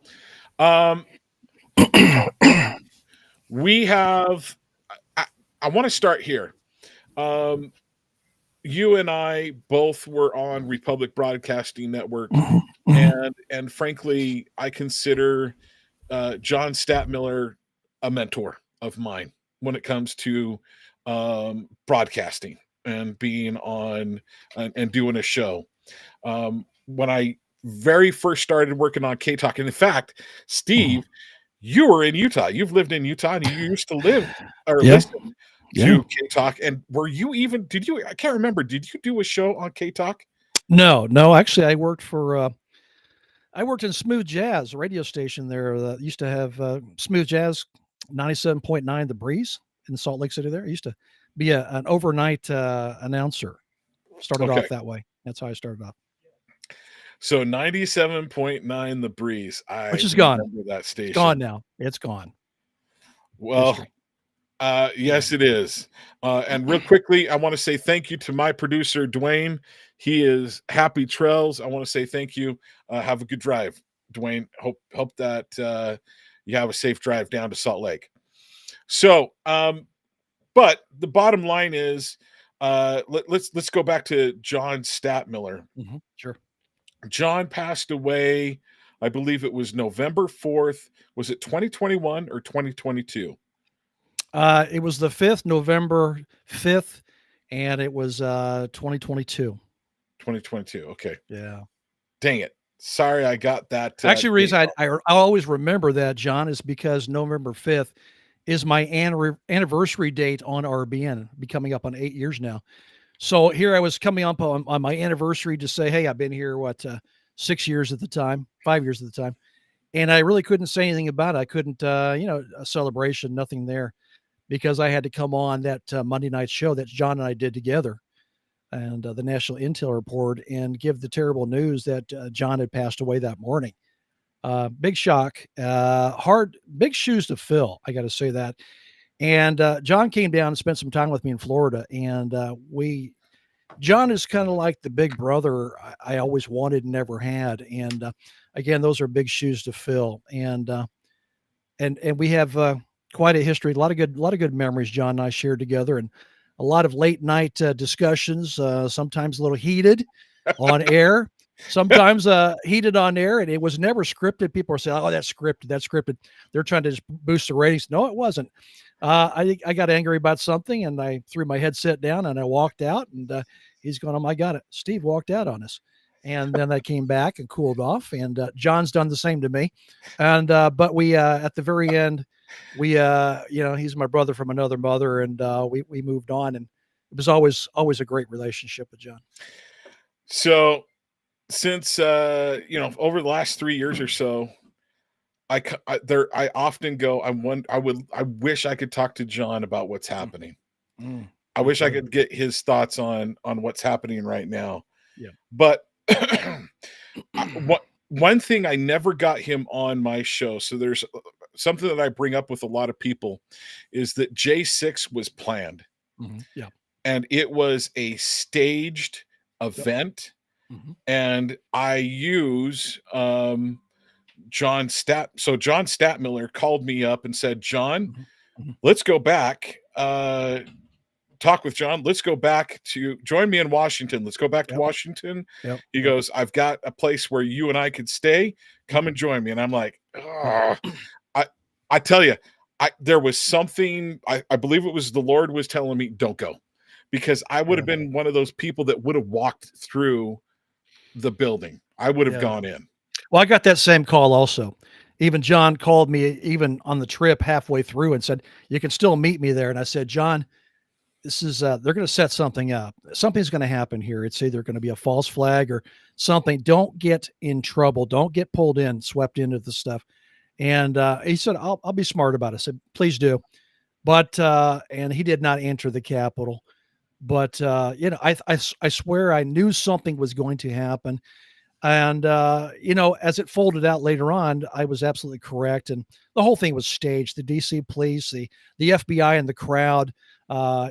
we have, I want to start here. Um, you and I both were on Republic Broadcasting Network, and frankly, I consider John Statmiller a mentor of mine when it comes to broadcasting and being on and doing a show. When I very first started working on K Talk, and in fact, Steve, you were in Utah. You've lived in Utah, and you used to live or Yeah. listen Yeah. to K Talk. And were you even? Did you? I can't remember. Did you do a show on K Talk? No. Actually, I worked in Smooth Jazz, a radio station there that used to have Smooth Jazz 97.9 The Breeze in Salt Lake City there. I used to be an overnight announcer. Started Okay. off that way. That's how I started off. So 97.9 The Breeze. Which is gone. Remember that station. It's gone now. It's gone. Well, History. yes, it is. And real quickly, I want to say thank you to my producer, Dwayne. He is happy trails. I want to say thank you. Have a good drive, Dwayne. Hope that you have a safe drive down to Salt Lake. So, but the bottom line is, let's go back to John Statmiller. Sure. John passed away, I believe it was November 4th. Was it 2021 or 2022? It was the 5th, November 5th, and it was 2022. 2022. Okay. Yeah. Dang it. Sorry, I got that. Actually, the reason I always remember that, John, is because November 5th is my anniversary date on RBN, be coming up on 8 years now. So here I was coming up on my anniversary to say, hey, I've been here, 6 years at the time, 5 years at the time. And I really couldn't say anything about it. I couldn't, a celebration, nothing there, because I had to come on that Monday night show that John and I did together, and the National Intel Report, and give the terrible news that John had passed away that morning. Big shock, big shoes to fill. I got to say that. And John came down and spent some time with me in Florida, and John is kind of like the big brother I always wanted and never had. And again, those are big shoes to fill. And we have quite a history, a lot of good memories John and I shared together, and a lot of late night discussions, sometimes a little heated on air, sometimes heated on air, and it was never scripted. People are saying, oh, that's scripted. They're trying to just boost the ratings. No, it wasn't. I got angry about something, and I threw my headset down and I walked out, and he's going, oh my God, Steve walked out on us. And then I came back and cooled off, and John's done the same to me. And but we at the very end, we he's my brother from another mother, and we moved on, and it was always a great relationship with John. So since over the last 3 years or so, I often go, I wish I could talk to John about what's happening. I wish I could get his thoughts on what's happening right now. Yeah. But one thing, I never got him on my show. So there's something that I bring up with a lot of people, is that J6 was planned. Yeah. And it was a staged event. And I use John Statmiller called me up and said, John, let's go back, talk with John. Let's go back to join me in Washington. Let's go back to Washington. He goes, I've got a place where you and I could stay. Come and join me. And I'm like, oh. I tell you, there was something, I believe it was the Lord was telling me, don't go, because I would have been one of those people that would have walked through the building. I would have gone in. Well, I got that same call also. Even John called me even on the trip halfway through and said, you can still meet me there. And I said, John, this is, they're going to set something up. Something's going to happen here. It's either going to be a false flag or something. Don't get in trouble. Don't get pulled in, swept into the stuff. And he said, I'll be smart about it. I said, please do. But, and he did not enter the Capitol. But, I swear I knew something was going to happen. And, as it folded out later on, I was absolutely correct. And the whole thing was staged. The DC police, the FBI and the crowd,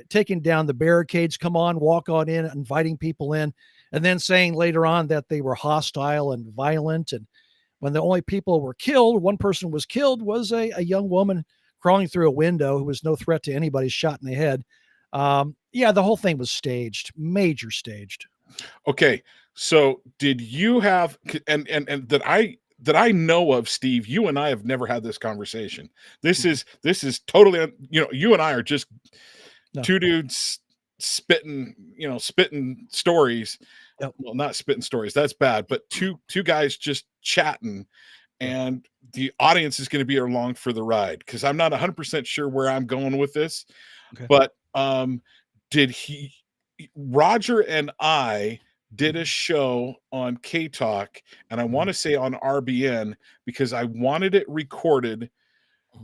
taking down the barricades, come on, walk on in, inviting people in, and then saying later on that they were hostile and violent. And when the only people were killed, one person was killed, was a young woman crawling through a window who was no threat to anybody, shot in the head. Yeah, the whole thing was staged, major staged. Okay, so did you have and that I know of, Steve, you and I have never had this conversation. This is totally, you and I are just No. two dudes spitting stories. Yep. Well, not spitting stories, that's bad, but two guys just chatting, and the audience is going to be along for the ride, because I'm not 100% sure where I'm going with this. Okay. But did Roger and I did a show on K Talk, and I want to say on RBN, because I wanted it recorded.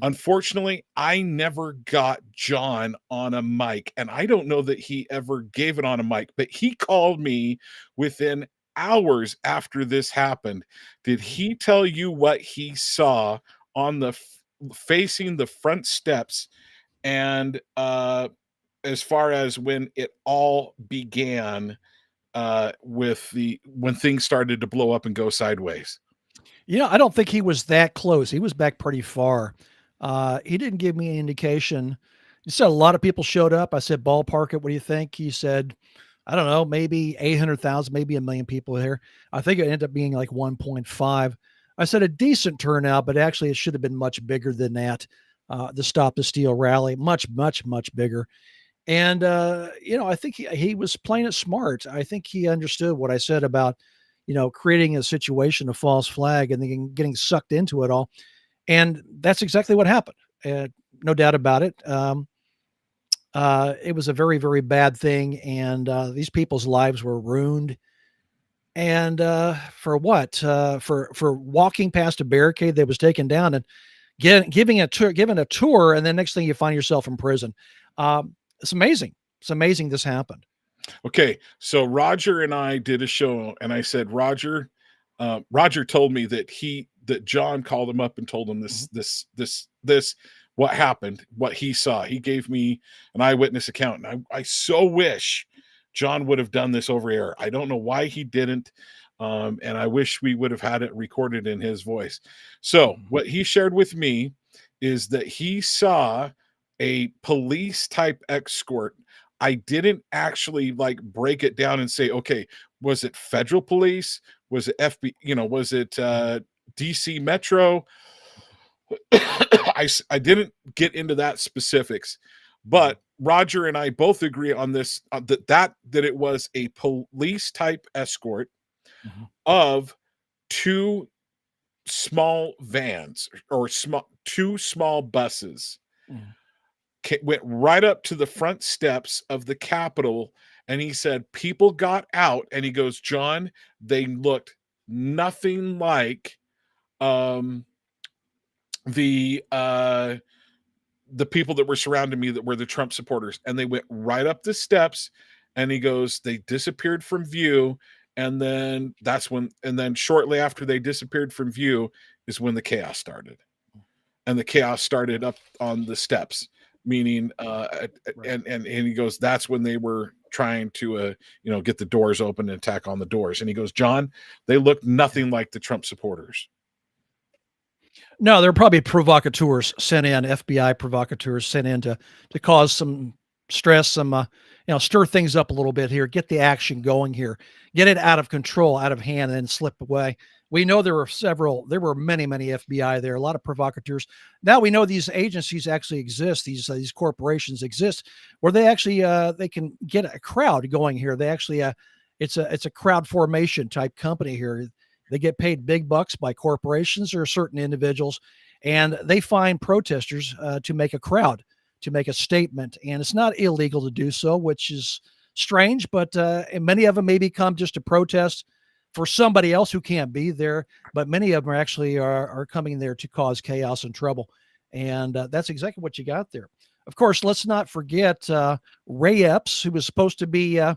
Unfortunately, I never got Jon on a mic, and I don't know that he ever gave it on a mic, but he called me within hours after this happened. Did he tell you what he saw on the facing the front steps, and as far as when it all began, when things started to blow up and go sideways? I don't think he was that close. He was back pretty far. He didn't give me any indication. He said a lot of people showed up. I said, ballpark it. What do you think? He said, I don't know, maybe 800,000, maybe 1 million people here. I think it ended up being like 1.5. I said a decent turnout, but actually it should have been much bigger than that. The Stop the Steal rally, much, much, much bigger. And, I think he was playing it smart. I think he understood what I said about, creating a situation of false flag and then getting sucked into it all. And that's exactly what happened. No doubt about it. It was a very, very bad thing. And these people's lives were ruined. And for what? For walking past a barricade that was taken down and giving a tour. And then next thing you find yourself in prison. It's amazing. It's amazing this happened. Okay, so Roger and I did a show, and I said, Roger told me that Jon called him up and told him this, what happened, what he saw. He gave me an eyewitness account, and I so wish Jon would have done this over air. I don't know why he didn't, and I wish we would have had it recorded in his voice. So what he shared with me is that he saw a police type escort. I didn't actually break it down and say, okay, was it federal police? Was it FBI? Was it DC Metro? I didn't get into that specifics, but Roger and I both agree on this, that it was a police type escort of two small vans, or two small buses. Went right up to the front steps of the Capitol, and he said people got out, and he goes, Jon, they looked nothing like the people that were surrounding me that were the Trump supporters, and they went right up the steps, and he goes, they disappeared from view, and then shortly after they disappeared from view is when the chaos started, and the chaos started up on the steps. Meaning, and he goes, that's when they were trying to, get the doors open and attack on the doors. And he goes, Jon, they look nothing like the Trump supporters. No, there are probably provocateurs sent in, FBI provocateurs sent in to cause some stress, some, stir things up a little bit here, get the action going here, get it out of control, out of hand, and then slip away. We know there were many FBI there, a lot of provocateurs. Now we know these agencies actually exist. These corporations exist where they actually, they can get a crowd going here. They actually, it's a crowd formation type company here. They get paid big bucks by corporations or certain individuals, and they find protesters to make a crowd, to make a statement. And it's not illegal to do so, which is strange, but many of them maybe come just to protest for somebody else who can't be there, but many of them are coming there to cause chaos and trouble. And that's exactly what you got there. Of course, let's not forget Ray Epps, who was supposed to be a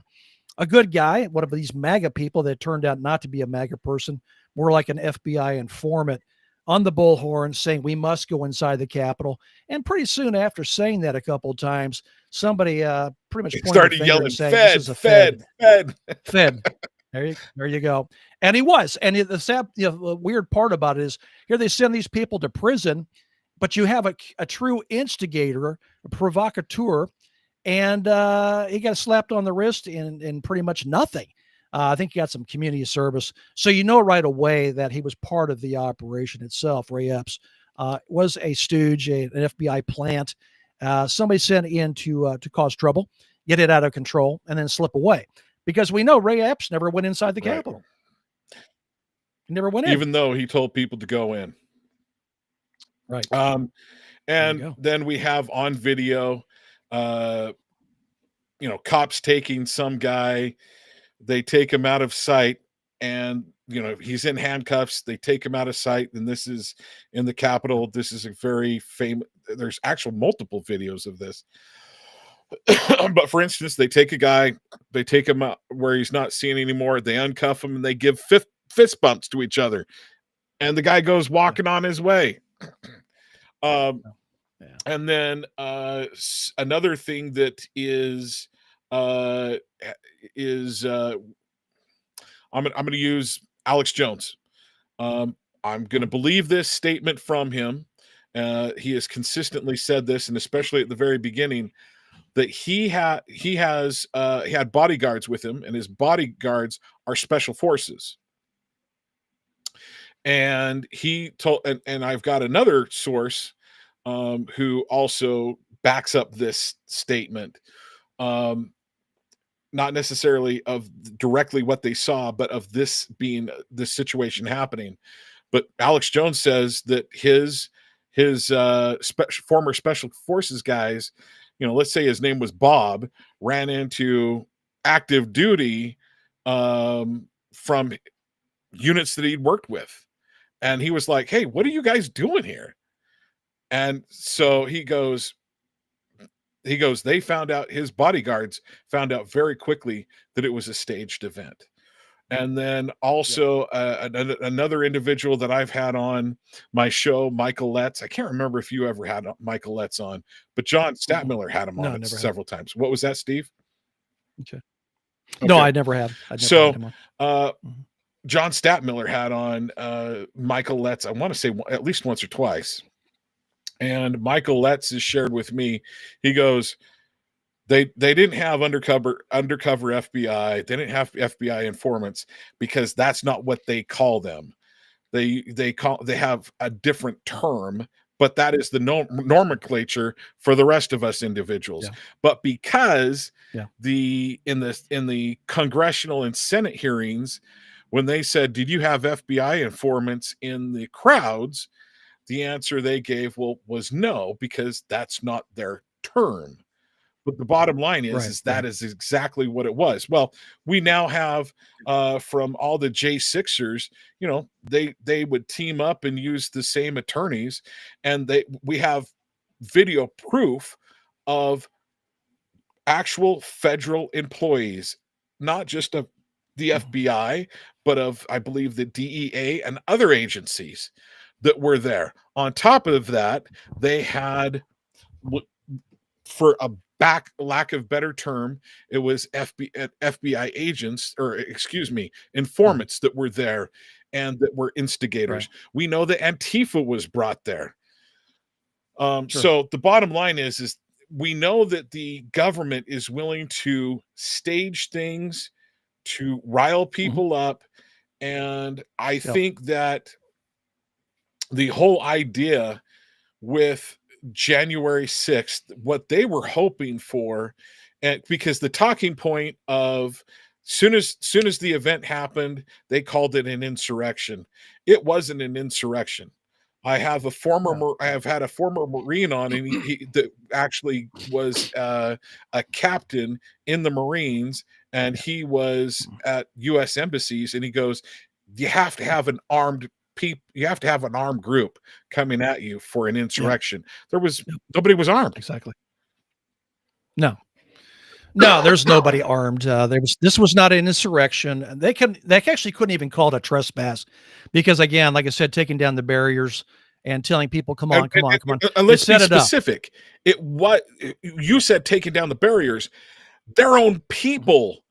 good guy, one of these MAGA people that turned out not to be a MAGA person, more like an FBI informant, on the bullhorn saying we must go inside the Capitol. And pretty soon after saying that a couple of times, somebody pretty much started yelling, Fed. There you go. And he was. And the sad, the weird part about it is here they send these people to prison, but you have a true instigator, a provocateur, and he got slapped on the wrist in pretty much nothing. I think he got some community service. So you know right away that he was part of the operation itself. Ray Epps was a stooge, an FBI plant. Somebody sent in to cause trouble, get it out of control, and then slip away. Because we know Ray Epps never went inside the Capitol. He never went in. Even though he told people to go in. Right. And then we have on video, cops taking some guy. They take him out of sight, and he's in handcuffs. They take him out of sight, and this is in the Capitol. This is a very famous. There's actual multiple videos of this. But for instance, they take a guy, they take him out where he's not seen anymore. They uncuff him, and they give fist bumps to each other, and the guy goes walking on his way. And then another thing that is I'm going to use Alex Jones. I'm going to believe this statement from him. He has consistently said this, and especially at the very beginning, that he had bodyguards with him, and his bodyguards are special forces. And he told, and I've got another source who also backs up this statement. Not necessarily of directly what they saw, but of this situation happening. But Alex Jones says that his former special forces guys, let's say his name was Bob, ran into active duty from units that he'd worked with. And he was like, "Hey, what are you guys doing here?" And so he goes, they found out, his bodyguards found out very quickly that it was a staged event. And then also another individual that I've had on my show, Michael Letts. I can't remember if you ever had Michael Letts on, but John Statmiller had him on several times. What was that, Steve? Okay. No, I never have. So John Statmiller had on Michael Letts, I want to say at least once or twice. And Michael Letts has shared with me, he goes, they didn't have undercover FBI. They didn't have FBI informants because that's not what they call them. They have a different term, but that is the nomenclature for the rest of us individuals. Yeah. But because in the congressional and Senate hearings, when they said, "Did you have FBI informants in the crowds?" the answer they gave was no, because that's not their term. But the bottom line is that is exactly what it was. Well, we now have from all the J6ers, they would team up and use the same attorneys, and we have video proof of actual federal employees, not just of the FBI, but of, I believe, the DEA and other agencies that were there. On top of that, they had, for a lack of better term, it was FBI agents, or informants that were there and that were instigators. Right. We know that Antifa was brought there. So the bottom line is we know that the government is willing to stage things to rile people up. And I think that the whole idea with January 6th, what they were hoping for, and because the talking point of soon as the event happened, they called it an insurrection. It wasn't an insurrection. I have had a former Marine on, and he that actually was a captain in the Marines, and he was at U.S. embassies, and he goes, "You have to have an armed group coming at you for an insurrection." Nobody was armed. Exactly. No, there's nobody armed. This was not an insurrection. They actually couldn't even call it a trespass, because again, like I said, taking down the barriers and telling people, come on. Let's be specific. What you said, taking down the barriers, their own people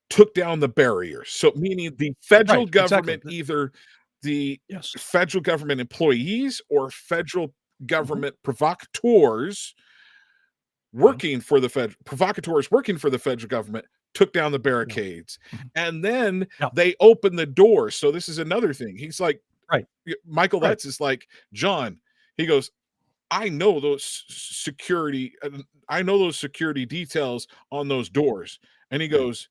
took down the barriers. So meaning the federal government, either the federal government employees or federal government provocateurs working for the provocateurs working for the federal government took down the barricades, and then they opened the doors. So this is another thing. He's like, Michael Letts is like, John, he goes, I know those security details on those doors. And he goes,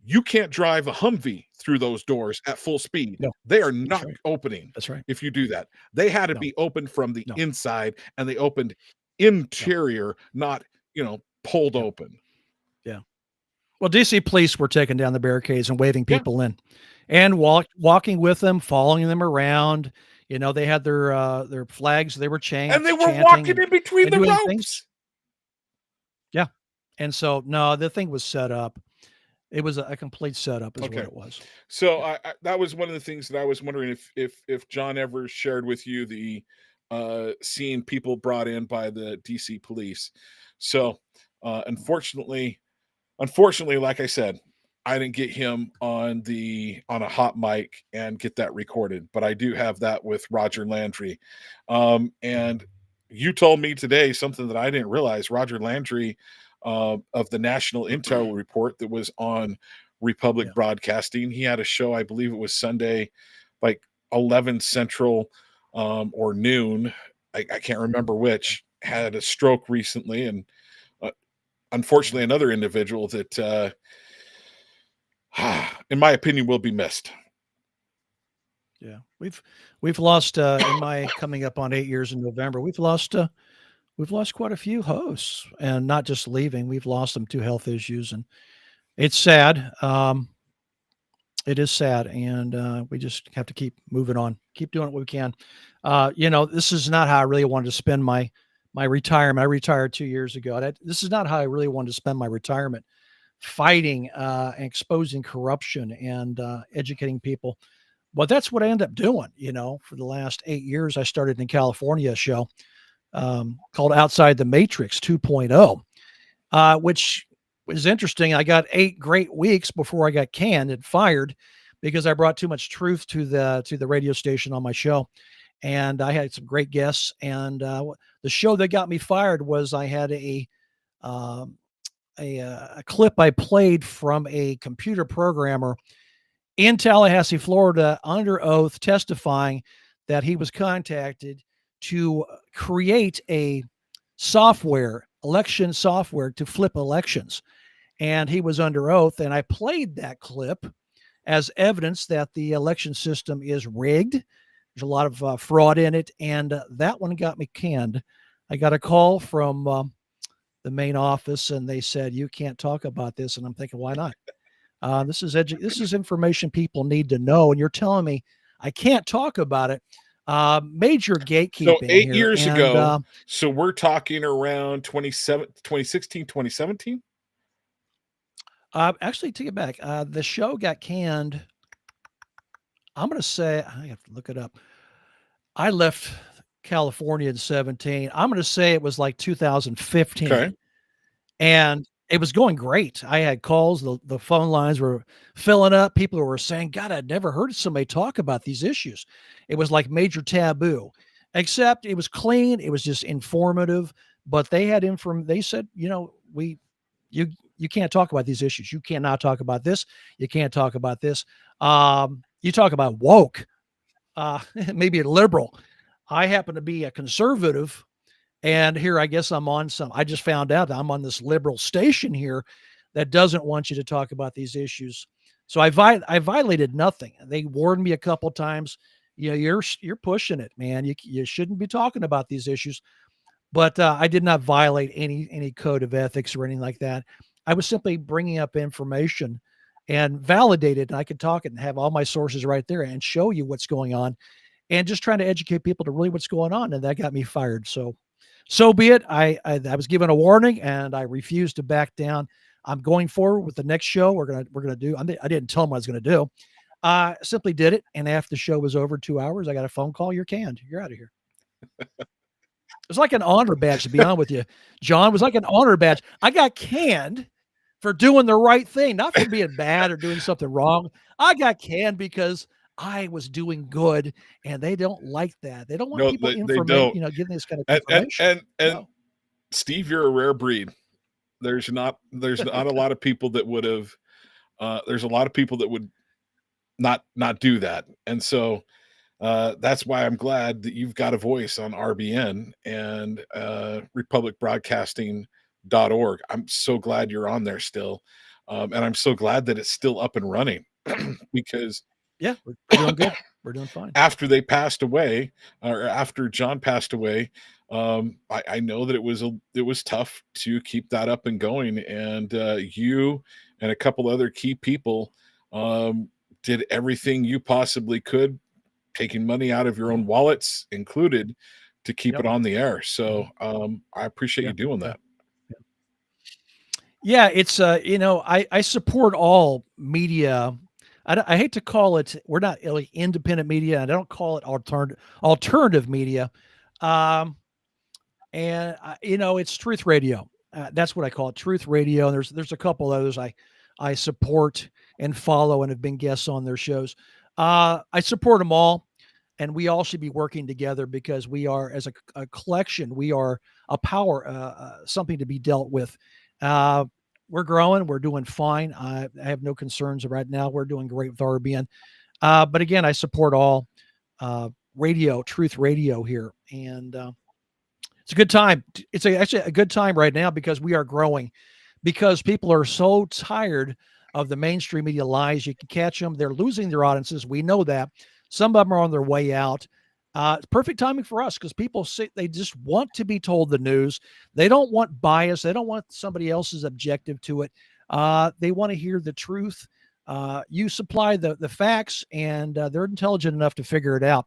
you can't drive a Humvee through those doors at full speed. No, they are not opening. That's right. If you do that, they had to be open from the inside, and they opened interior, not, pulled open. Yeah. Well, DC police were taking down the barricades and waving people in, and walking with them, following them around. They had their flags. They were chanting, and they were walking in between the ropes. Things. Yeah. And so, no, the thing was set up. It was a complete setup is what it was. So I that was one of the things that I was wondering if John ever shared with you the seeing people brought in by the DC police. So unfortunately, like I said, I didn't get him on a hot mic and get that recorded, but I do have that with Roger Landry. And you told me today something that I didn't realize. Roger Landry of the National Intel Report that was on Republic Broadcasting. He had a show, I believe it was Sunday, like 11 Central or noon. I can't remember which. Had a stroke recently, and unfortunately, another individual that, in my opinion, will be missed. Yeah, we've lost in my coming up on 8 years in November. We've lost quite a few hosts, and not just leaving. We've lost them to health issues, and it's sad. It is sad, and we just have to keep moving on, keep doing what we can. This is not how I really wanted to spend my retirement. I retired 2 years ago. This is not how I really wanted to spend my retirement, fighting and exposing corruption and educating people. But that's what I ended up doing. For the last 8 years, I started in California a show called Outside the Matrix 2.0, which was interesting. I got 8 great weeks before I got canned and fired because I brought too much truth to the radio station on my show. And I had some great guests. And the show that got me fired was I had a clip I played from a computer programmer in Tallahassee, Florida, under oath, testifying that he was contacted to create a election software to flip elections. And he was under oath. And I played that clip as evidence that the election system is rigged. There's a lot of fraud in it. And that one got me canned. I got a call from the main office, and they said, you can't talk about this. And I'm thinking, why not? This is information people need to know. And you're telling me I can't talk about it. Major gatekeeping. So 8 years ago. So we're talking around 2016, 2017. Actually, take it back. The show got canned. I'm going to say, I have to look it up. I left California in 17. I'm going to say it was like 2015. Okay. And it was going great. I had calls. The phone lines were filling up. People were saying, God, I'd never heard somebody talk about these issues. It was like major taboo, except it was clean. It was just informative, but they had they said, you can't talk about these issues. You cannot talk about this. You can't talk about this. You talk about woke, maybe a liberal. I happen to be a conservative. And here, I guess I just found out that I'm on this liberal station here that doesn't want you to talk about these issues. So I violated nothing. They warned me a couple of times, you're pushing it, man. You shouldn't be talking about these issues. But I did not violate any code of ethics or anything like that. I was simply bringing up information and validated, and I could talk it and have all my sources right there and show you what's going on, and just trying to educate people to really what's going on. And that got me fired. So be it. I was given a warning, and I refused to back down. I'm going forward with the next show we're gonna do. I didn't tell them what I was gonna do. Simply did it, and after the show was over 2 hours, I got a phone call. You're canned. You're out of here. It was like an honor badge, to be honest with you, John. It was like an honor badge. I got canned for doing the right thing, not for being bad or doing something wrong. I got canned because I was doing good, and they don't like that. They don't want people they don't. giving this kind of information. And Steve, you're a rare breed. There's not a lot of people that would have. There's a lot of people that would not do that, and so that's why I'm glad that you've got a voice on RBN and republicbroadcasting.org. I'm so glad you're on there still, and I'm so glad that it's still up and running because Yeah, we're doing good. We're doing fine. After they passed away, or after Jon passed away, I know that it was tough to keep that up and going, and you and a couple other key people did everything you possibly could, taking money out of your own wallets included, to keep it on the air. So I appreciate you doing that. Yeah, it's I support all media. I hate to call it, we're not really independent media. I don't call it alternative media. It's Truth Radio. That's what I call it, Truth Radio. And there's a couple others I support and follow and have been guests on their shows. I support them all, and we all should be working together because we are, as a collection, we are a power, something to be dealt with. We're growing. We're doing fine. I have no concerns right now. We're doing great with RBN. But again, I support all radio, Truth Radio here. And it's a good time. It's actually a good time right now because we are growing, because people are so tired of the mainstream media lies. You can catch them. They're losing their audiences. We know that. Some of them are on their way out. It's perfect timing for us because people say they just want to be told the news. They don't want bias. They don't want somebody else's objective to it. They want to hear the truth. You supply the facts, and they're intelligent enough to figure it out.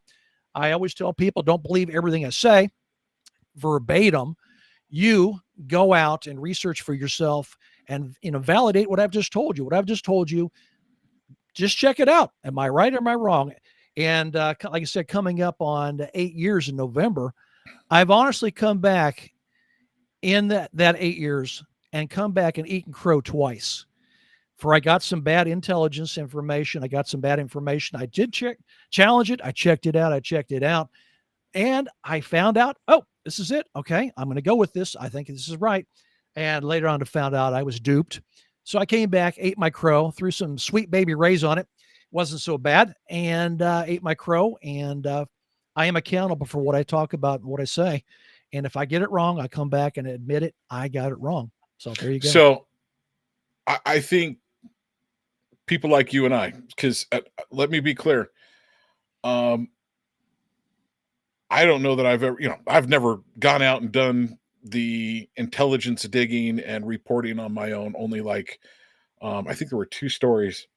I always tell people, don't believe everything I say verbatim. You go out and research for yourself and validate what I've just told you. What I've just told you, just check it out. Am I right or am I wrong? And like I said, coming up on 8 years in November, I've honestly come back in that 8 years and come back and eaten crow twice. For I got some bad intelligence information. I got some bad information. I did challenge it. I checked it out. And I found out, oh, this is it. Okay, I'm going to go with this. I think this is right. And later on I found out I was duped. So I came back, ate my crow, threw some Sweet Baby Ray's on it. Wasn't so bad, and ate my crow, and I am accountable for what I talk about and what I say. And if I get it wrong, I come back and admit it. I got it wrong. So there you go. So I think people like you and I, because let me be clear. I don't know that I've never gone out and done the intelligence digging and reporting on my own. Only I think there were 2 stories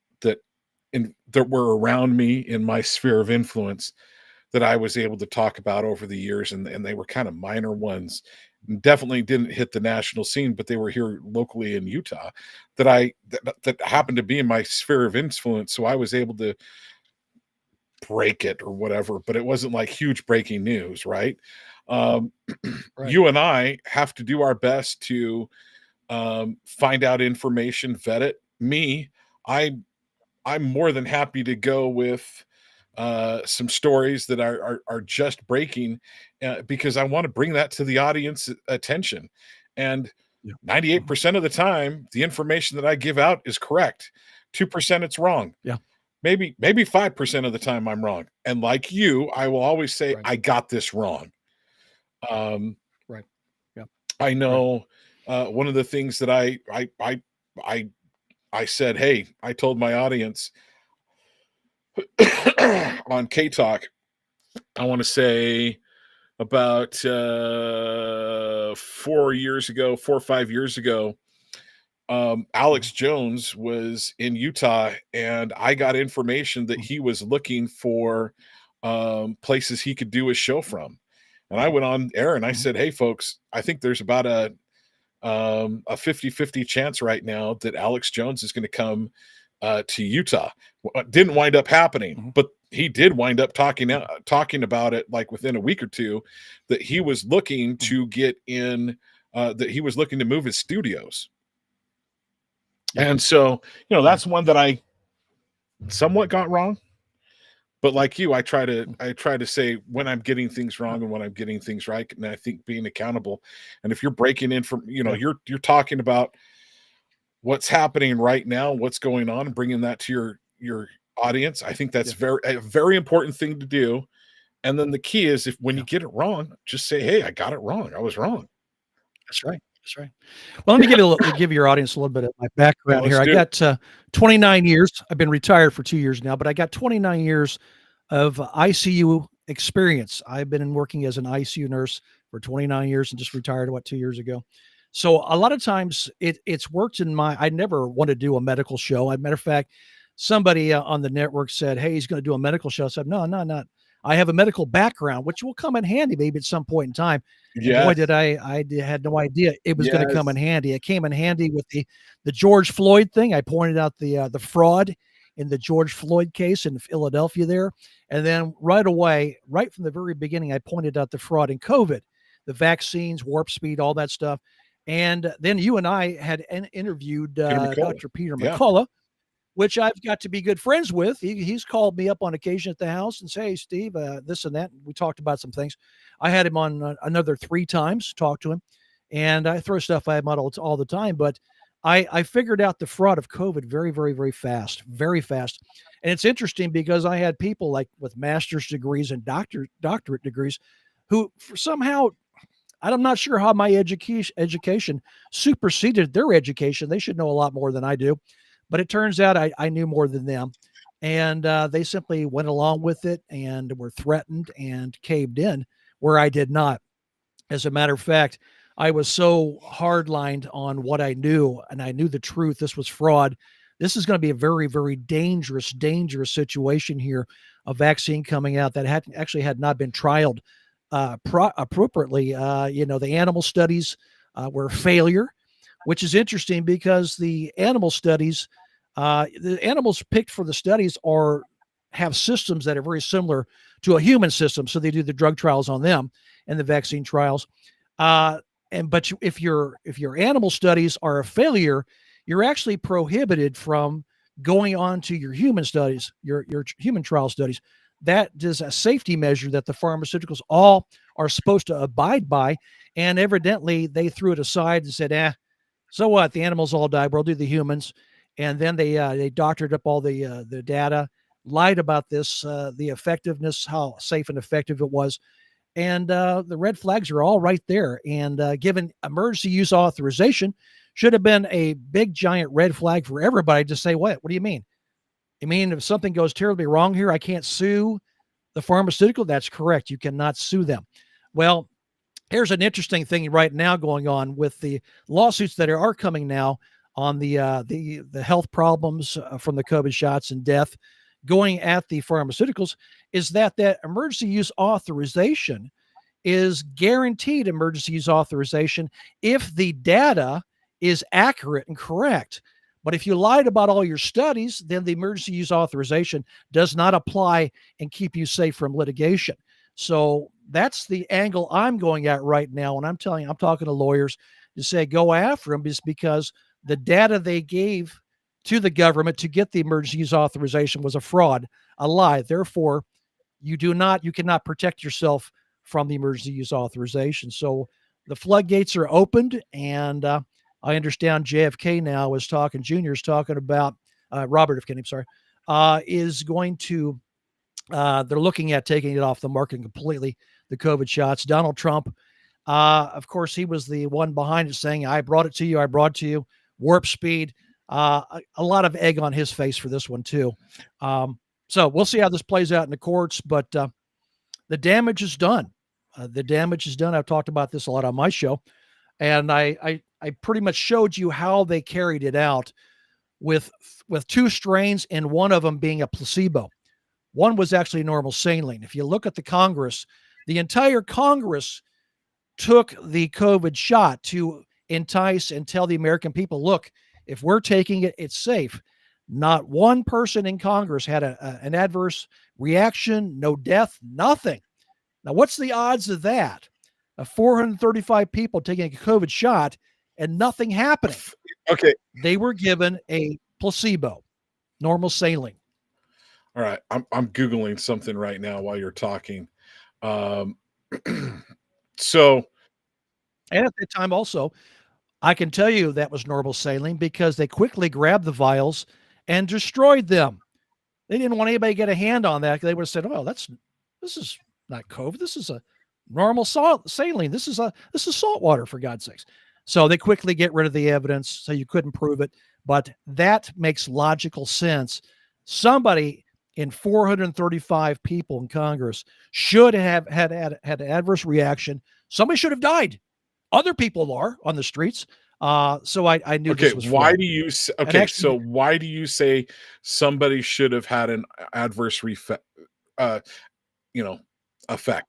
that were around me in my sphere of influence that I was able to talk about over the years, and they were kind of minor ones. Definitely didn't hit the national scene, but they were here locally in Utah that happened to be in my sphere of influence. So I was able to break it or whatever, but it wasn't like huge breaking news, right? Right. You and I have to do our best to find out information, vet it. I'm more than happy to go with some stories that are just breaking because I want to bring that to the audience attention. And 98% of the time, the information that I give out is correct. 2% it's wrong. Yeah. Maybe 5% of the time I'm wrong. And like you, I will always say, I got this wrong. Right. Yeah. I know one of the things that I said, hey, I told my audience on K-Talk, I want to say about 4 or 5 years ago, Alex Jones was in Utah, and I got information that he was looking for places he could do a show from. And I went on air and I said, hey, folks, I think there's about a 50-50 chance right now that Alex Jones is going to come to Utah. Didn't wind up happening, but he did wind up talking about it like within a week or two, that he was looking to get in, that he was looking to move his studios. And so, that's one that I somewhat got wrong, But like you, I try to say when I'm getting things wrong and when I'm getting things right. And I think being accountable. And if you're breaking in from, you're talking about what's happening right now, what's going on, and bringing that to your audience. I think that's a very important thing to do. And then the key is when you get it wrong, just say, "Hey, I got it wrong. I was wrong." That's right. That's right. Well, let me give your audience a little bit of my background here. I got 29 years. I've been retired for 2 years now, but I got 29 years of ICU experience. I've been working as an ICU nurse for 29 years and just retired 2 years ago. So a lot of times it's worked I never want to do a medical show. As a matter of fact, somebody on the network said, "Hey, he's going to do a medical show." I said, "No, not. I have a medical background, which will come in handy maybe at some point in time." Yeah. Boy, I had no idea it was going to come in handy. It came in handy with the George Floyd thing. I pointed out the fraud in the George Floyd case in Philadelphia there. And then right away, right from the very beginning, I pointed out the fraud in COVID, the vaccines, warp speed, all that stuff. And then you and I had interviewed Dr. Peter McCullough, which I've got to be good friends with. He's called me up on occasion at the house and say, "Hey, Steve, this and that." We talked about some things. I had him on another 3 times, talked to him, and I throw stuff at him all the time. But I figured out the fraud of COVID very, very, very fast, very fast. And it's interesting because I had people like with master's degrees and doctorate degrees who somehow, I'm not sure how my education superseded their education. They should know a lot more than I do. But it turns out I knew more than them. And they simply went along with it and were threatened and caved in where I did not. As a matter of fact, I was so hard-lined on what I knew, and I knew the truth. This was fraud. This is going to be a very, very dangerous situation here. A vaccine coming out that had not been trialed appropriately. The animal studies were a failure, which is interesting because the animal studies, the animals picked for the studies have systems that are very similar to a human system. So they do the drug trials on them and the vaccine trials. But if your animal studies are a failure, you're actually prohibited from going on to your human studies, your human trial studies. That is a safety measure that the pharmaceuticals all are supposed to abide by. And evidently they threw it aside and said, so what? The animals all died. We'll do the humans. And then they doctored up all the data, lied about this, the effectiveness, how safe and effective it was. And the red flags are all right there. And given emergency use authorization, should have been a big, giant red flag for everybody to say, what do you mean? You mean if something goes terribly wrong here, I can't sue the pharmaceutical? That's correct. You cannot sue them. Well, here's an interesting thing right now going on with the lawsuits that are coming now on the health problems from the COVID shots and death going at the pharmaceuticals, is that emergency use authorization is guaranteed emergency use authorization if the data is accurate and correct. But if you lied about all your studies, then the emergency use authorization does not apply and keep you safe from litigation. So that's the angle I'm going at right now. And I'm talking to lawyers to say, go after them, is because the data they gave to the government to get the emergency use authorization was a fraud, a lie. Therefore, you cannot protect yourself from the emergency use authorization. So the floodgates are opened, and I understand JFK now Jr. is talking about, Robert F. Kennedy, is going to, they're looking at taking it off the market completely, the COVID shots. Donald Trump, of course, he was the one behind it saying, I brought it to you, warp speed. A lot of egg on his face for this one too. So we'll see how this plays out in the courts, but the damage is done. I've talked about this a lot on my show, and I pretty much showed you how they carried it out with 2 strains, and one of them being a placebo. One was actually normal saline. If you look at the Congress, the entire Congress took the COVID shot to entice and tell the American people, look, if we're taking it, it's safe. Not one person in Congress had an adverse reaction, no death, nothing. Now, what's the odds of that? Of 435 people taking a COVID shot and nothing happening. Okay. They were given a placebo, normal saline. All right, I'm googling something right now while you're talking. Um, so And at the time also, I can tell you that was normal saline because they quickly grabbed the vials and destroyed them. They didn't want anybody to get a hand on that. They would have said, "Oh, this is not COVID. This is a normal saline. This is salt water, for God's sakes." So they quickly get rid of the evidence, so you couldn't prove it. But that makes logical sense. Somebody in 435 people in Congress should have had an adverse reaction. Somebody should have died. Other people are on the streets. So I knew okay, this was why fraud. do you s And okay, actually, so why do you say somebody should have had an adverse uh, you know, effect?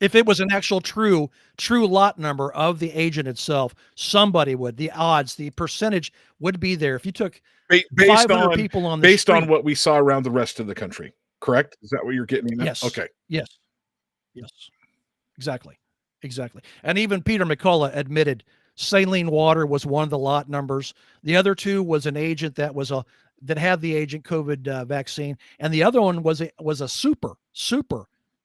if it was an actual true lot number of the agent itself, somebody would. The odds, the percentage would be there. If you took Based 500 on people on the street, what we saw around the rest of the country, correct? Is that what you're getting at? yes, Okay. yes, yes, exactly, exactly. And even Peter McCullough admitted saline water was one of the lot numbers. The other two was an agent that had the agent COVID vaccine, and the other one was a super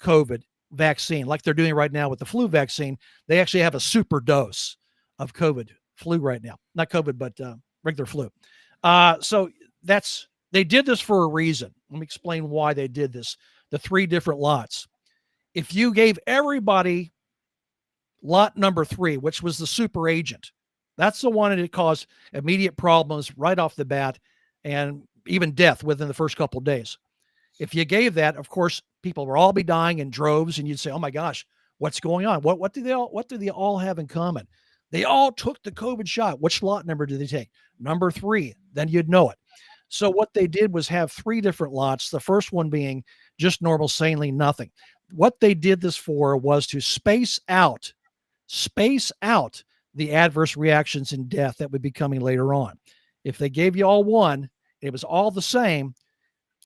COVID vaccine, like they're doing right now with the flu vaccine. They actually have a super dose of COVID flu right now, not COVID, but regular flu. So they did this for a reason. Let me explain why they did this. The 3 different lots. If you gave everybody lot number 3, which was the super agent, that's the one that caused immediate problems right off the bat and even death within the first couple of days. If you gave that, of course, people will all be dying in droves, and you'd say, "Oh my gosh, what's going on? What do they all have in common? They all took the COVID shot. Which lot number did they take? Number 3." Then you'd know it. So what they did was have 3 different lots. The first one being just normal saline, nothing. What they did this for was to space out the adverse reactions and death that would be coming later on. If they gave you all one, it was all the same,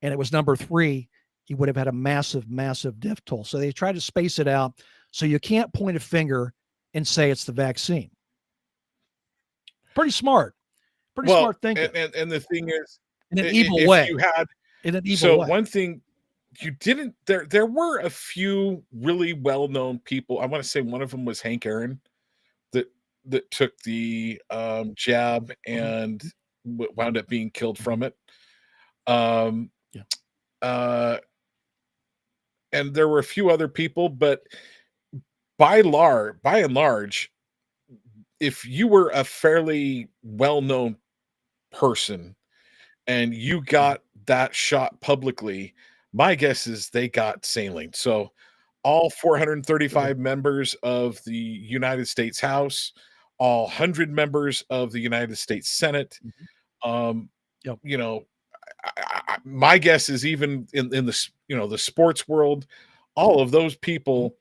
and it was number 3, you would have had a massive, massive death toll. So they tried to space it out so you can't point a finger and say it's the vaccine. Pretty smart. Pretty smart thinking. And the thing is, in an evil way. You had in an evil way. One thing you didn't there were a few really well-known people. I want to say one of them was Hank Aaron that took the jab and wound up being killed from it. And there were a few other people, but by and large, if you were a fairly well-known person and you got that shot publicly, my guess is they got saline. So all 435 members of the United States House, all 100 members of the United States Senate, you know, my guess is even in the the sports world, all of those people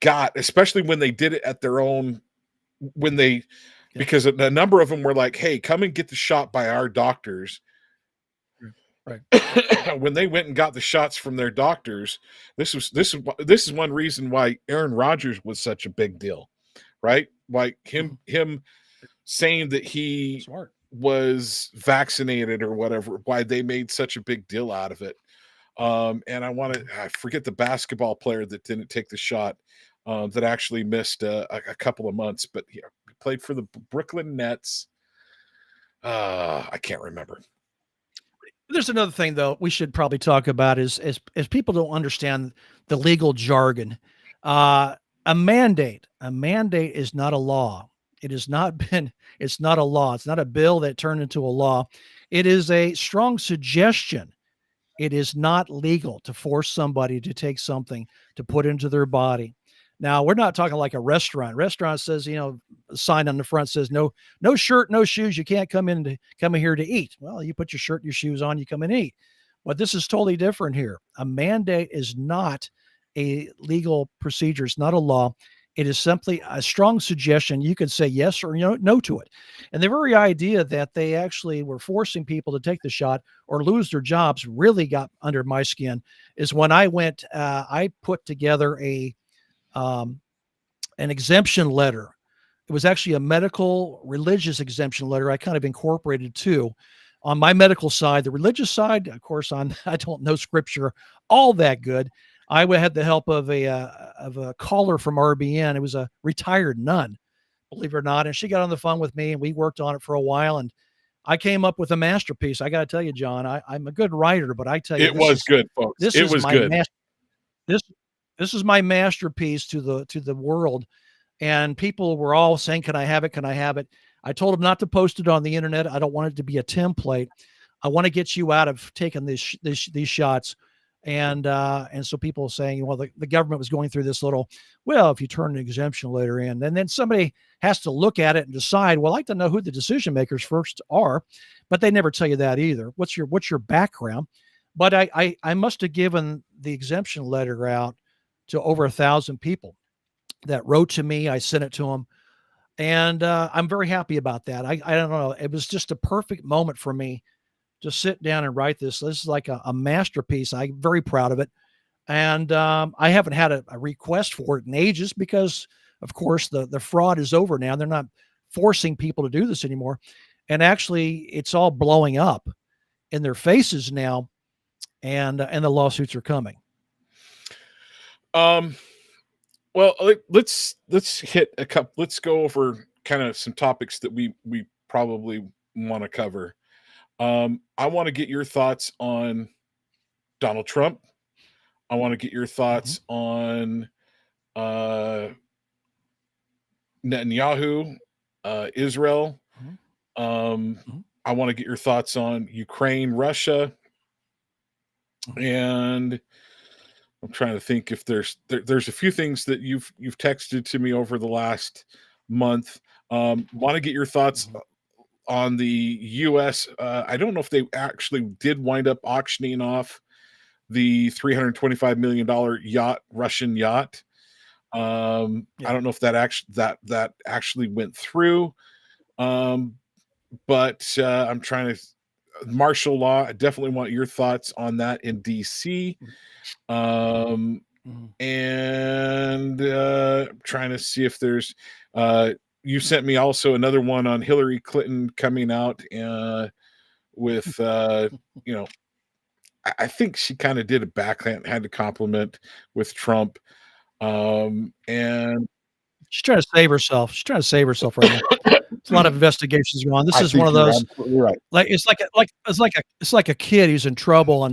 got, especially when they did it at their own, because a number of them were like, "Hey, come and get the shot by our doctors." Right. When they went and got the shots from their doctors, this is one reason why Aaron Rodgers was such a big deal, right? Like him saying that he was vaccinated or whatever, why they made such a big deal out of it. And I forget the basketball player that didn't take the shot, that actually missed a couple of months, but he played for the Brooklyn Nets. I can't remember. There's another thing, though, we should probably talk about is as people don't understand the legal jargon. A mandate is not a law. It's not a law. It's not a bill that turned into a law. It is a strong suggestion. It is not legal to force somebody to take something to put into their body. Now, we're not talking like a restaurant. Restaurant says, a sign on the front says, no shirt, no shoes. You can't come in here to eat. Well, you put your shirt and your shoes on, you come in and eat. But this is totally different here. A mandate is not a legal procedure. It's not a law. It is simply a strong suggestion. You can say yes or no to it. And the very idea that they actually were forcing people to take the shot or lose their jobs really got under my skin. Is when I went, I put together an exemption letter. It was actually a medical religious exemption letter I kind of incorporated too, on my medical side. The religious side, of course, I don't know scripture all that good. I had the help of a caller from RBN. It was a retired nun, believe it or not, and she got on the phone with me, and we worked on it for a while, and I came up with a masterpiece. I got to tell you, John, I'm a good writer, but I tell you, it was good, folks. It was good. This is my masterpiece to the world. And people were all saying, "Can I have it? Can I have it?" I told them not to post it on the internet. I don't want it to be a template. I want to get you out of taking these shots. And so people saying, well, the government was going through this little, well, if you turn an exemption letter in, and then somebody has to look at it and decide, well, I'd like to know who the decision makers first are, but they never tell you that either. What's your background? But I must have given the exemption letter out to over 1,000 people that wrote to me. I sent it to them, and I'm very happy about that. I don't know. It was just a perfect moment for me to sit down and write this. This is like a masterpiece. I'm very proud of it. And I haven't had a request for it in ages because, of course, the fraud is over now. They're not forcing people to do this anymore. And actually, it's all blowing up in their faces now, and the lawsuits are coming. Well, let's hit a couple. Let's go over kind of some topics that we probably want to cover. I want to get your thoughts on Donald Trump. I want to get your thoughts on Netanyahu, Israel. I want to get your thoughts on Ukraine, Russia, and I'm trying to think if there's a few things that you've texted to me over the last month. Want to get your thoughts on the U.S. I don't know if they actually did wind up auctioning off the $325 million yacht, Russian yacht. I don't know if that actually went through. But I'm trying to martial law. I definitely want your thoughts on that in DC. And trying to see if there's you sent me also another one on Hillary Clinton coming out with I think she kind of did a backhand, had to compliment with Trump. And she's trying to save herself. She's trying to save herself right now. There's a lot of investigations going on. This is one of those, right. Like it's like a kid who's in trouble,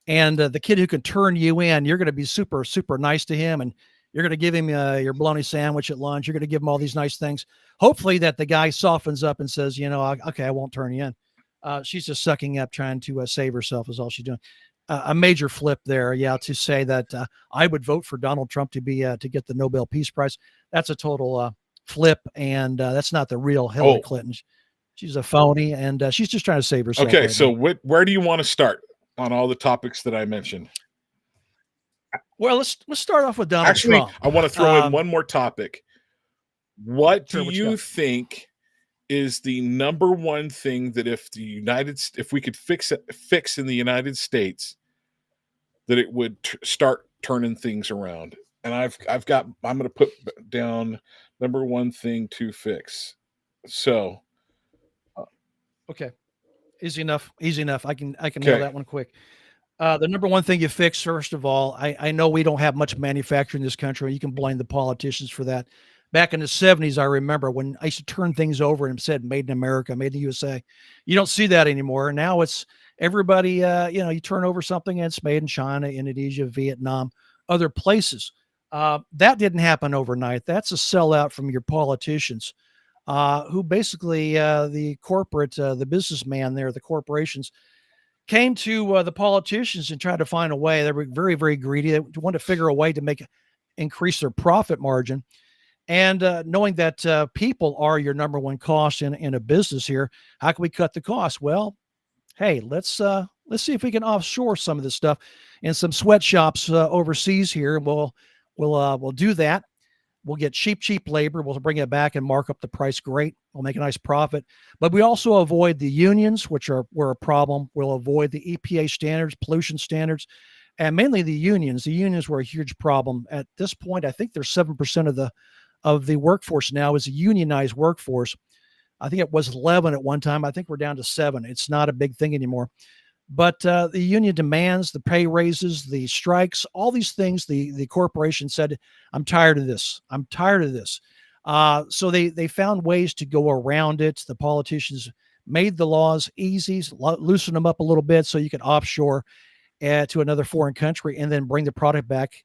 and the kid who can turn you in, you're going to be super, super nice to him, and you're going to give him your bologna sandwich at lunch. You're going to give him all these nice things. Hopefully that the guy softens up and says, okay, I won't turn you in. She's just sucking up, trying to save herself is all she's doing. A major flip there. Yeah. To say that I would vote for Donald Trump to get the Nobel Peace Prize. That's a total flip. And that's not the real Hillary Clinton. She's a phony, and she's just trying to save herself. Okay. Right So now. where do you want to start on all the topics that I mentioned? Well, let's start off with Donald Trump. I want to throw in one more topic. What do what you think is the number one thing that if we could fix in the United States, that it would start turning things around? And I'm going to put down number one thing to fix. So, okay, easy enough. I can nail that one quick. The number one thing you fix, first of all, I know we don't have much manufacturing in this country. You can blame the politicians for that. Back in the 70s, I remember when I used to turn things over and said "Made in America," "Made in the USA." You don't see that anymore. Now it's everybody. You turn over something and it's made in China, Indonesia, Vietnam, other places. That didn't happen overnight. That's a sellout from your politicians, who basically the corporate, the businessman there, the corporations came to the politicians and tried to find a way. They were very, very greedy. They wanted to figure a way to increase their profit margin. And knowing that people are your number one cost in a business here, how can we cut the cost? Well, hey, let's see if we can offshore some of this stuff in some sweatshops overseas here. We'll do that. We'll get cheap labor. We'll bring it back and mark up the price. Great. We'll make a nice profit. But we also avoid the unions, which were a problem. We'll avoid the EPA standards, pollution standards, and mainly the unions. The unions were a huge problem. At this point, I think there's 7% of the workforce now is a unionized workforce. I think it was 11 at one time. I think we're down to 7. It's not a big thing anymore. But the union demands, the pay raises, the strikes, all these things. The corporation said, "I'm tired of this. I'm tired of this." So they found ways to go around it. The politicians made the laws easy, loosen them up a little bit so you can offshore to another foreign country and then bring the product back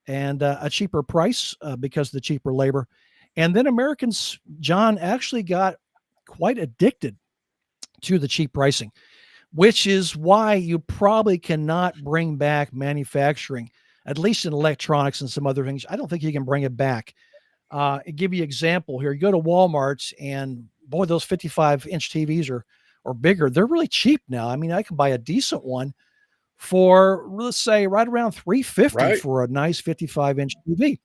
and a cheaper price because of the cheaper labor. And then Americans, John, actually got quite addicted to the cheap pricing, which is why you probably cannot bring back manufacturing, at least in electronics and some other things. I don't think you can bring it back. I'll give you an example here. You go to Walmart and boy, those 55-inch TVs or bigger, they're really cheap now. I mean, I can buy a decent one for, let's say, right around $350 for a nice 55-inch TV.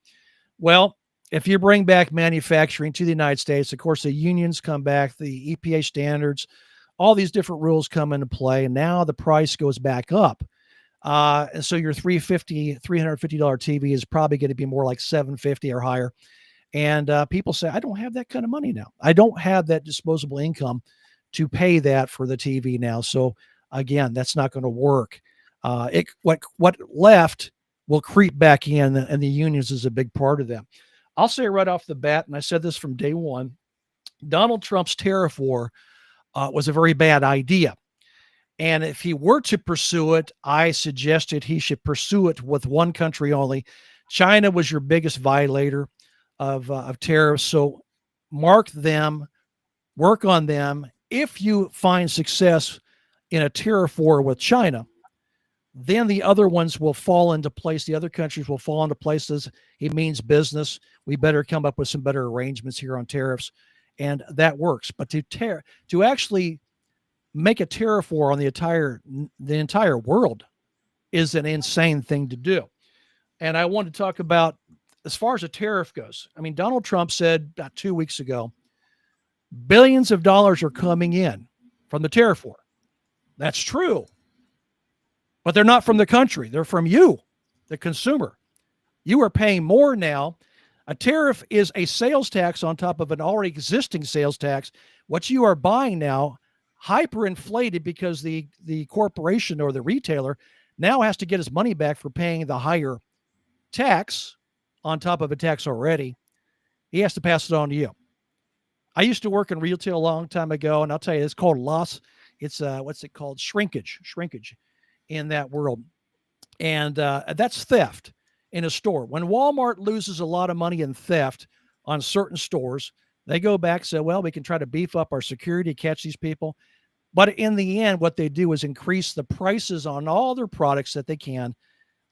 Well, if you bring back manufacturing to the United States, of course, the unions come back, the EPA standards, all these different rules come into play, and now the price goes back up. And so your $350 TV is probably going to be more like $750 or higher. And people say, I don't have that kind of money now. I don't have that disposable income to pay that for the TV now. So again, that's not going to work. What left will creep back in, and the unions is a big part of that. I'll say right off the bat, and I said this from day one, Donald Trump's tariff war was a very bad idea. And if he were to pursue it, I suggested he should pursue it with one country only. China was your biggest violator of tariffs. So mark them, work on them. If you find success in a tariff war with China, then the other ones will fall into place. The other countries will fall into places. It means business. We better come up with some better arrangements here on tariffs. And that works. But to actually make a tariff war on the entire world is an insane thing to do. And I want to talk about, as far as a tariff goes, I mean, Donald Trump said about 2 weeks ago, billions of dollars are coming in from the tariff war. That's true. But they're not from the country. They're from you, the consumer. You are paying more now. A tariff is a sales tax on top of an already existing sales tax. What you are buying now, hyperinflated because the corporation or the retailer now has to get his money back for paying the higher tax on top of a tax already. He has to pass it on to you. I used to work in retail a long time ago, and I'll tell you, it's called loss. It's what's it called? Shrinkage in that world. And that's theft in a store. When Walmart loses a lot of money in theft on certain stores, they go back and say, well, we can try to beef up our security, catch these people. But in the end, what they do is increase the prices on all their products that they can.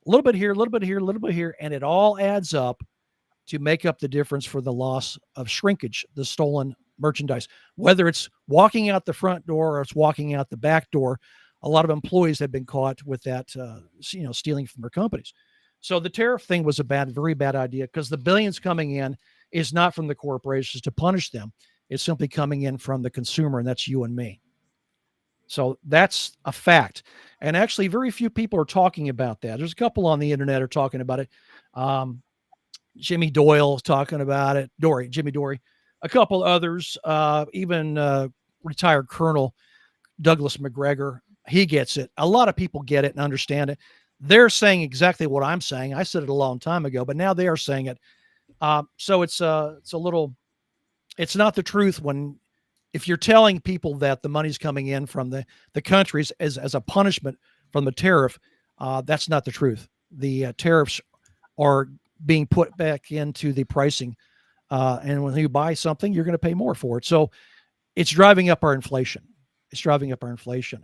A little bit here, a little bit here, a little bit here, and it all adds up to make up the difference for the loss of shrinkage, the stolen merchandise. Whether it's walking out the front door or it's walking out the back door, a lot of employees have been caught with that, stealing from their companies. So the tariff thing was a very bad idea because the billions coming in is not from the corporations to punish them. It's simply coming in from the consumer, and that's you and me. So that's a fact. And actually, very few people are talking about that. There's a couple on the internet are talking about it. Jimmy Doyle is talking about it. Jimmy Dory. A couple others, even retired Colonel Douglas McGregor. He gets it. A lot of people get it and understand it. They're saying exactly what I'm saying. I said it a long time ago, but now they are saying it. So it's not the truth if you're telling people that the money's coming in from the countries as a punishment from the tariff, that's not the truth. The tariffs are being put back into the pricing. And when you buy something, you're going to pay more for it. So it's driving up our inflation.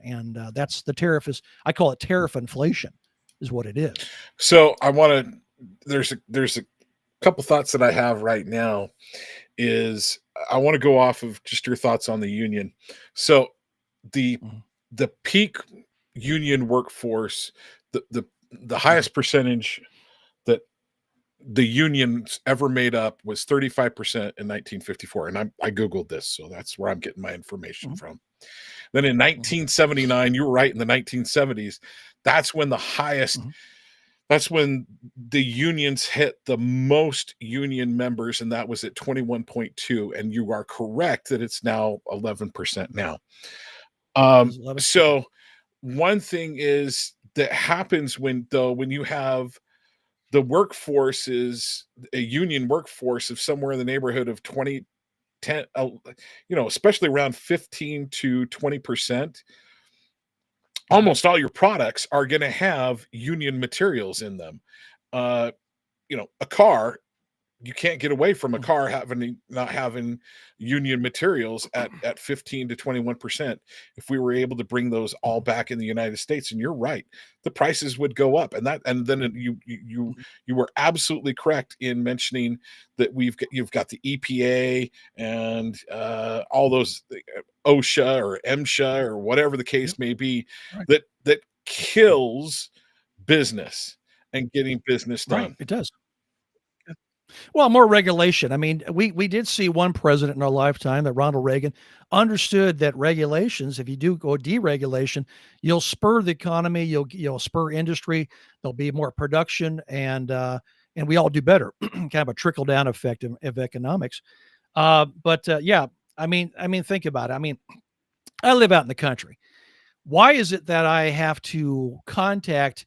And that's the tariff I call it tariff inflation is what it is. So there's a couple thoughts that I have right now is I want to go off of just your thoughts on the union. So the peak union workforce, the highest percentage that the unions ever made up was 35% in 1954. And I Googled this, so that's where I'm getting my information from. Then in 1979, you were right, in the 1970s, that's when the highest That's when the unions hit the most union members, and that was at 21.2. And you are correct that it's now 11% now. Is 11? So one thing is that happens when you have the workforce is a union workforce of somewhere in the neighborhood of 20, 10, especially around 15 to 20%. Almost all your products are going to have union materials in them. A car, you can't get away from a car not having union materials at 15 to 21%. If we were able to bring those all back in the United States, and you're right, the prices would go up. And then you were absolutely correct in mentioning that you've got the EPA and all those OSHA or MSHA or whatever the case may be, Right. that kills business and getting business done. Right. It does. Well, more regulation. I mean, we did see one president in our lifetime, that Ronald Reagan, understood that regulations, if you do go deregulation, you'll spur the economy, you'll spur industry, there'll be more production, and we all do better. Kind of a trickle down effect of economics. Yeah, I mean, think about it. I mean, I live out in the country. Why is it that I have to contact,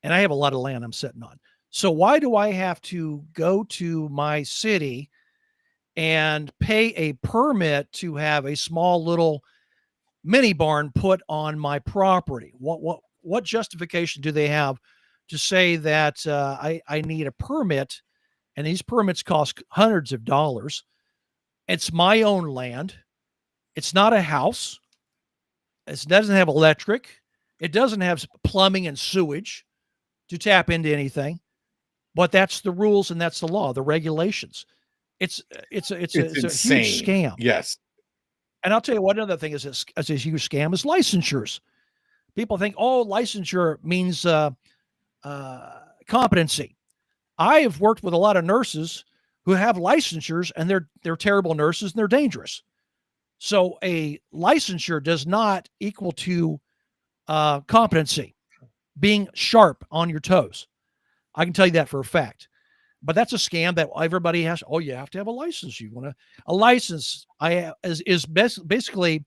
and I have a lot of land I'm sitting on. So why do I have to go to my city and pay a permit to have a small little mini barn put on my property? What justification do they have to say that I need a permit, and these permits cost hundreds of dollars? It's my own land. It's not a house. It doesn't have electric. It doesn't have plumbing and sewage to tap into anything. But that's the rules and that's the law, the regulations. It's a huge scam. Yes. And I'll tell you what another thing is a huge scam is licensures. People think, licensure means competency. I have worked with a lot of nurses who have licensures, and they're terrible nurses and they're dangerous. So a licensure does not equal to competency, being sharp on your toes. I can tell you that for a fact. But that's a scam that everybody has. Oh, you have to have a license. You want a license? Basically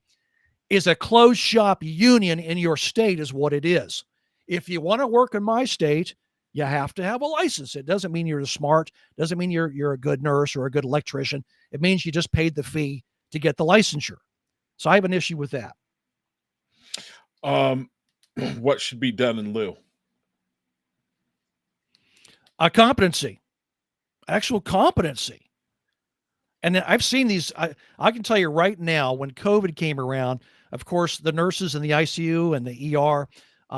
is a closed shop union in your state is what it is. If you want to work in my state, you have to have a license. It doesn't mean you're smart. Doesn't mean you're a good nurse or a good electrician. It means you just paid the fee to get the licensure. So I have an issue with that. What should be done in lieu? A competency, actual competency. And I've seen these. I can tell you right now, when COVID came around, of course, the nurses in the ICU and the ER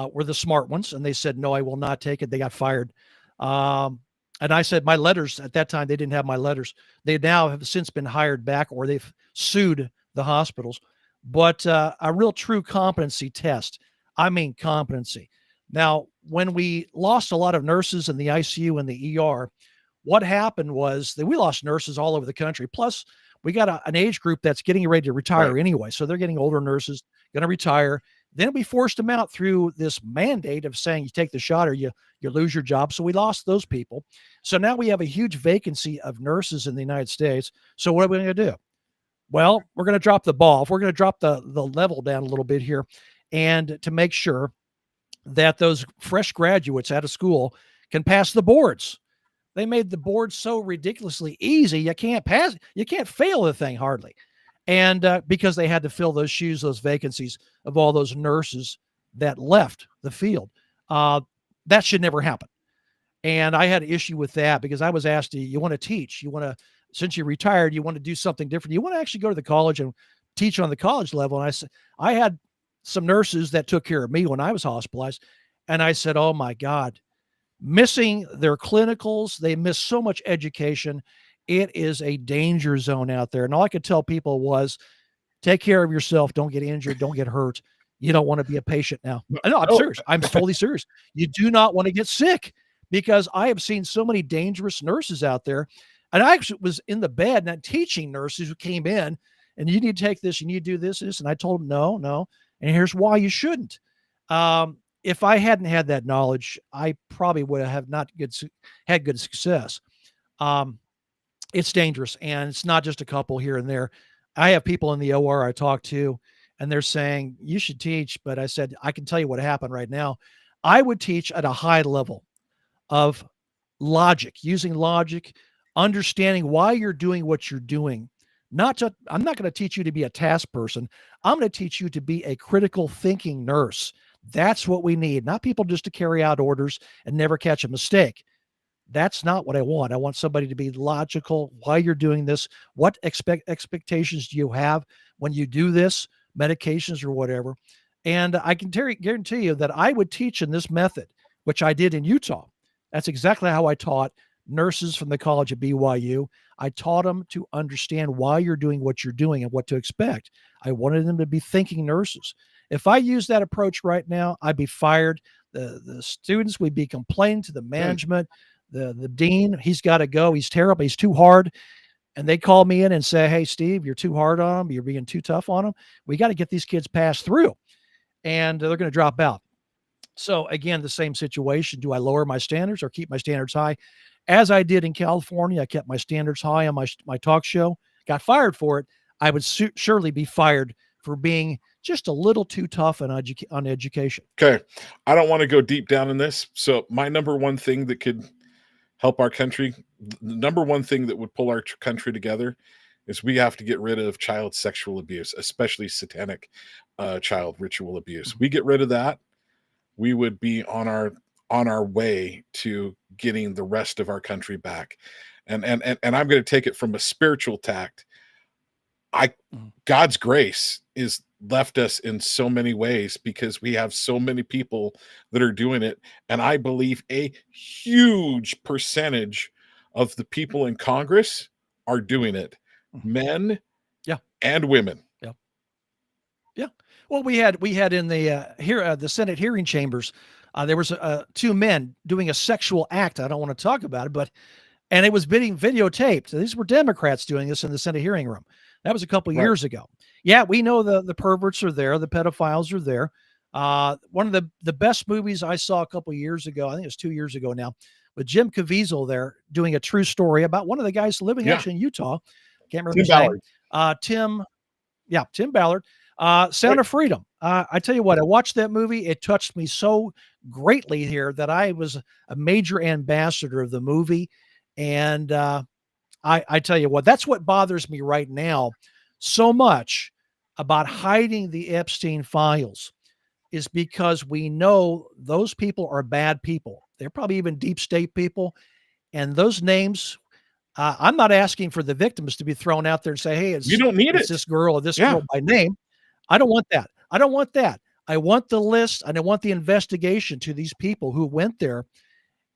were the smart ones. And they said, no, I will not take it. They got fired. And I said, my letters at that time, they didn't have my letters. They now have since been hired back, or they've sued the hospitals. But a real true competency test. I mean, competency. Now, when we lost a lot of nurses in the ICU and the ER, what happened was that we lost nurses all over the country. Plus, we got an age group that's getting ready to retire anyway. So they're getting older nurses, going to retire. Then we forced them out through this mandate of saying you take the shot or you lose your job. So we lost those people. So now we have a huge vacancy of nurses in the United States. So what are we going to do? Well, we're going to drop the ball. If we're going to drop the level down a little bit here, and to make sure that those fresh graduates out of school can pass the boards. They made the boards so ridiculously easy. You can't fail the thing hardly. And because they had to fill those shoes, those vacancies of all those nurses that left the field. That should never happen. And I had an issue with that because I was asked, you want to teach? Since you're retired, you want to do something different? You want to actually go to the college and teach on the college level? And I said, I had some nurses that took care of me when I was hospitalized. And I said, oh my God, missing their clinicals. They miss so much education. It is a danger zone out there. And all I could tell people was take care of yourself. Don't get injured. Don't get hurt. You don't want to be a patient now. No, I'm serious. I'm totally serious. You do not want to get sick, because I have seen so many dangerous nurses out there. And I actually was in the bed and teaching nurses who came in, and you need to take this, you need to do this. And I told them, no. And here's why you shouldn't. if I hadn't had that knowledge, I probably would have not had good success. It's dangerous, and it's not just a couple here and there. I have people in the OR I talk to, and they're saying, you should teach. But I said, I can tell you what happened right now. I would teach at a high level of logic, using logic, understanding why you're doing what you're doing. I'm not going to teach you to be a task person. I'm going to teach you to be a critical thinking nurse. That's what we need, not people just to carry out orders and never catch a mistake. That's not what I want. I want somebody to be logical. Why you're doing this? What expectations do you have when you do this, medications or whatever? And I can guarantee you that I would teach in this method, which I did in Utah. That's exactly how I taught nurses from the college at BYU. I taught them to understand why you're doing what you're doing and what to expect. I wanted them to be thinking nurses. If I use that approach right now, I'd be fired. The students would be complaining to the management. The dean, he's got to go. He's terrible. He's too hard. And they call me in and say, hey, Steve, you're too hard on them. You're being too tough on them. We got to get these kids passed through, and they're going to drop out. So again, the same situation. Do I lower my standards or keep my standards high? As I did in California, I kept my standards high on my talk show, got fired for it. I would surely be fired for being just a little too tough on education. Okay. I don't want to go deep down in this. So my number one thing that could help our country, the number one thing that would pull our country together, is we have to get rid of child sexual abuse, especially satanic child ritual abuse. We get rid of that, we would be on our way to getting the rest of our country back. And I'm going to take it from a spiritual tact. God's grace is left us in so many ways because we have so many people that are doing it. And I believe a huge percentage of the people in Congress are doing it. Men and women. Yeah. Well, we had in the Senate hearing chambers, there was two men doing a sexual act. I don't want to talk about it, and it was being videotaped. These were Democrats doing this in the Senate hearing room. That was a couple years ago. Yeah, we know the perverts are there. The pedophiles are there. One of the best movies I saw a couple years ago, I think it was 2 years ago now, with Jim Caviezel there doing a true story about one of the guys living actually in Utah. Can't remember his name. Tim Ballard. Sound of Freedom. I tell you what, I watched that movie. It touched me so greatly here that I was a major ambassador of the movie. And I tell you what, that's what bothers me right now so much about hiding the Epstein files, is because we know those people are bad people. They're probably even deep state people. And those names, I'm not asking for the victims to be thrown out there and say, hey, you don't need it's this girl or this girl by name. I don't want that. I don't want that. I want the list, and I want the investigation to these people who went there.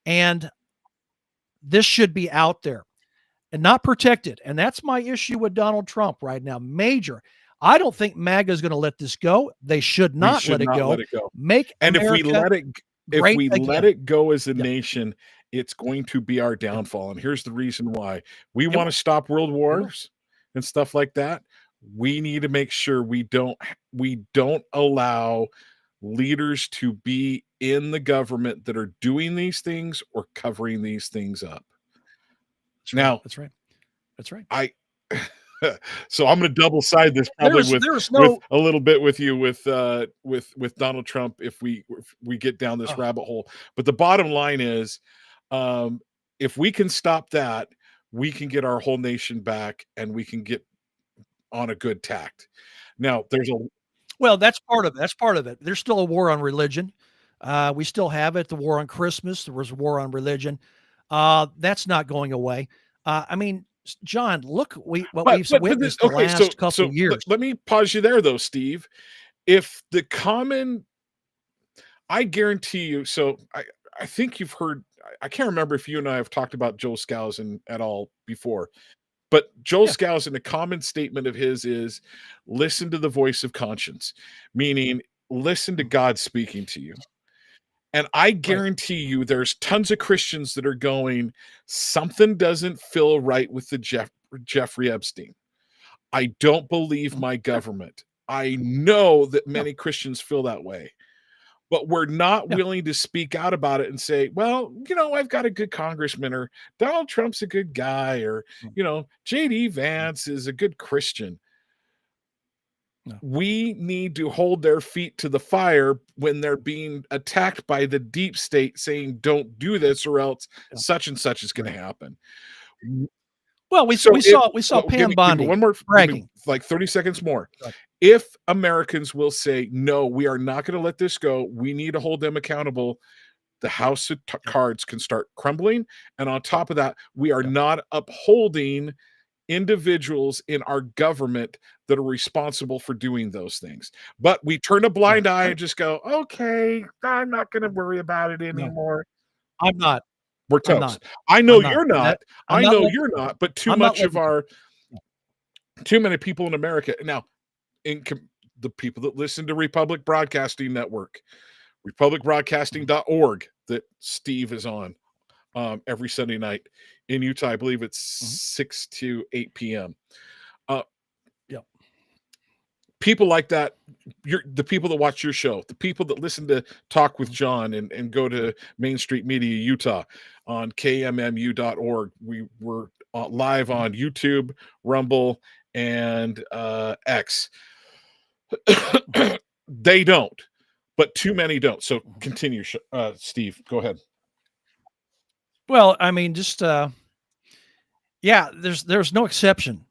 And this should be out there and not protected. And that's my issue with Donald Trump right now. Major. I don't think MAGA is going to let this go. They should not let it go. Make America if we let it go as a nation, it's going to be our downfall. And here's the reason why. We want to stop world wars and stuff like that. We need to make sure we don't allow leaders to be in the government that are doing these things or covering these things up. That's right. So I'm going to double side this probably with a little bit with you with Donald Trump if we get down this rabbit hole. But the bottom line is, if we can stop that, we can get our whole nation back, and we can get on a good tact. Now, that's part of it. That's part of it. There's still a war on religion. We still have it. The war on Christmas. There was a war on religion. That's not going away. I mean, John, look, we've witnessed the last couple of years. Let me pause you there, though, Steve. If I guarantee you. So I think you've heard. I can't remember if you and I have talked about Joel Skousen at all before. But Joel Skousen, a common statement of his is, listen to the voice of conscience, meaning listen to God speaking to you. And I guarantee you there's tons of Christians that are going, something doesn't feel right with the Jeffrey Epstein. I don't believe my government. I know that many Christians feel that way. but we're not Yeah. willing to speak out about it and say, well, I've got a good congressman, or Donald Trump's a good guy, or, JD Vance is a good Christian. No. We need to hold their feet to the fire when they're being attacked by the deep state saying, don't do this or else such and such is going to happen. Well, we So saw Pam give me Bondi one more, bragging. like 30 seconds more. Right. If Americans will say, no, we are not going to let this go, we need to hold them accountable, the house of cards can start crumbling. And on top of that, we are not upholding individuals in our government that are responsible for doing those things. But we turn a blind eye and just go, okay, I'm not going to worry about it anymore. I'm not. We're I'm toast. not. I know I'm not. you're not. I'm I not know letting- you're not, but too I'm not much of letting- too many people in America. Now, the people that listen to Republic Broadcasting Network, republicbroadcasting.org, that Steve is on every Sunday night in Utah. I believe it's 6 to 8 p.m. People like that, the people that watch your show, the people that listen to Talk with John and go to Main Street Media Utah on kmmu.org. We're live on YouTube, Rumble, and X. They don't, but too many don't. So continue, Steve. Go ahead. Well, I mean, just there's no exception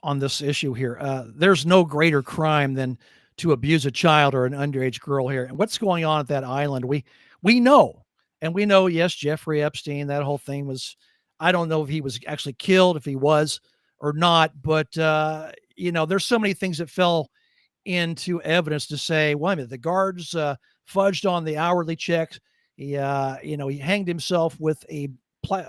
on this issue here. There's no greater crime than to abuse a child or an underage girl here. And what's going on at that island, we know. And we know, yes, Jeffrey Epstein, that whole thing was, I don't know if he was actually killed, if he was or not, but there's so many things that fell into evidence to say, well, I mean, the guards fudged on the hourly checks. He hanged himself with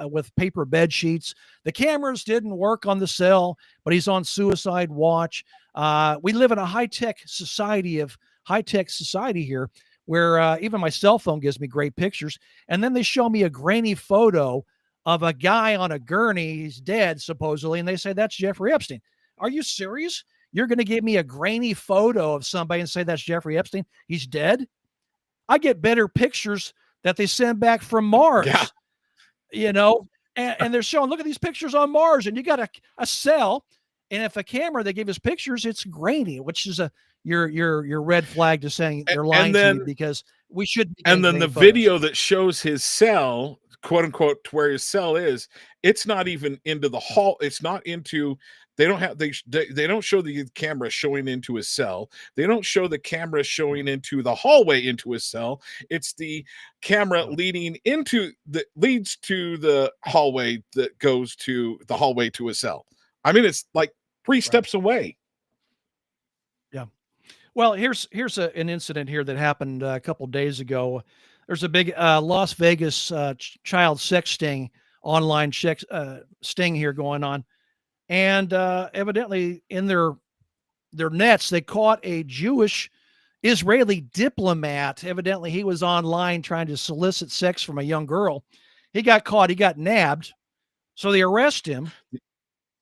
with paper bed sheets. The cameras didn't work on the cell, but he's on suicide watch. We live in a high-tech society here, where even my cell phone gives me great pictures. And then they show me a grainy photo of a guy on a gurney. He's dead, supposedly. And they say, that's Jeffrey Epstein. Are you serious? You're going to give me a grainy photo of somebody and say that's Jeffrey Epstein? He's dead? I get better pictures that they send back from Mars. Yeah. And they're showing, look at these pictures on Mars, and you got a cell, and if a camera they give us pictures, it's grainy, which is your red flag to saying they're lying to you, because we should be. And then the video that shows his cell, quote unquote, to where his cell is, it's not even into the hall. It's not into. They don't show the camera showing into his cell. They don't show the camera showing into the hallway into his cell. It's the camera leads to the hallway that goes to the hallway to his cell. I mean, it's like 3 steps away. Yeah. Well, here's an incident here that happened a couple days ago. There's a big Las Vegas child sex sting, online sting here going on. And evidently in their nets, they caught a Jewish Israeli diplomat. Evidently he was online trying to solicit sex from a young girl. He got caught. He got nabbed. So they arrest him,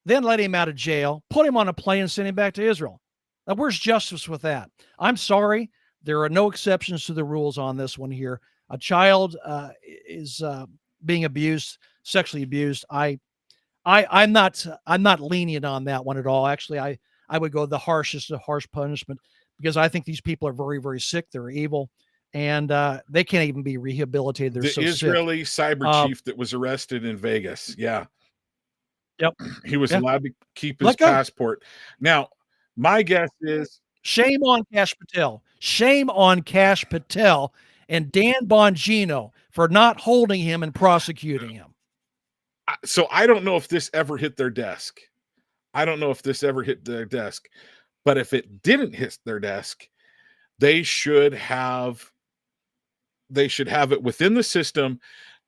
then let him out of jail, put him on a plane and send him back to Israel. Now, where's justice with that? I'm sorry. There are no exceptions to the rules on this one here. A child is being abused, sexually abused. I'm not lenient on that one at all. Actually, I would go the harshest of harsh punishment, because I think these people are very, very sick. They're evil, and they can't even be rehabilitated. They're so Israeli sick. cyber chief that was arrested in Vegas. Yeah. Yep. He was allowed to keep his passport. Now, my guess is, shame on Kash Patel. Shame on Kash Patel and Dan Bongino for not holding him and prosecuting him. So I don't know if this ever hit their desk. But if it didn't hit their desk, they should have it within the system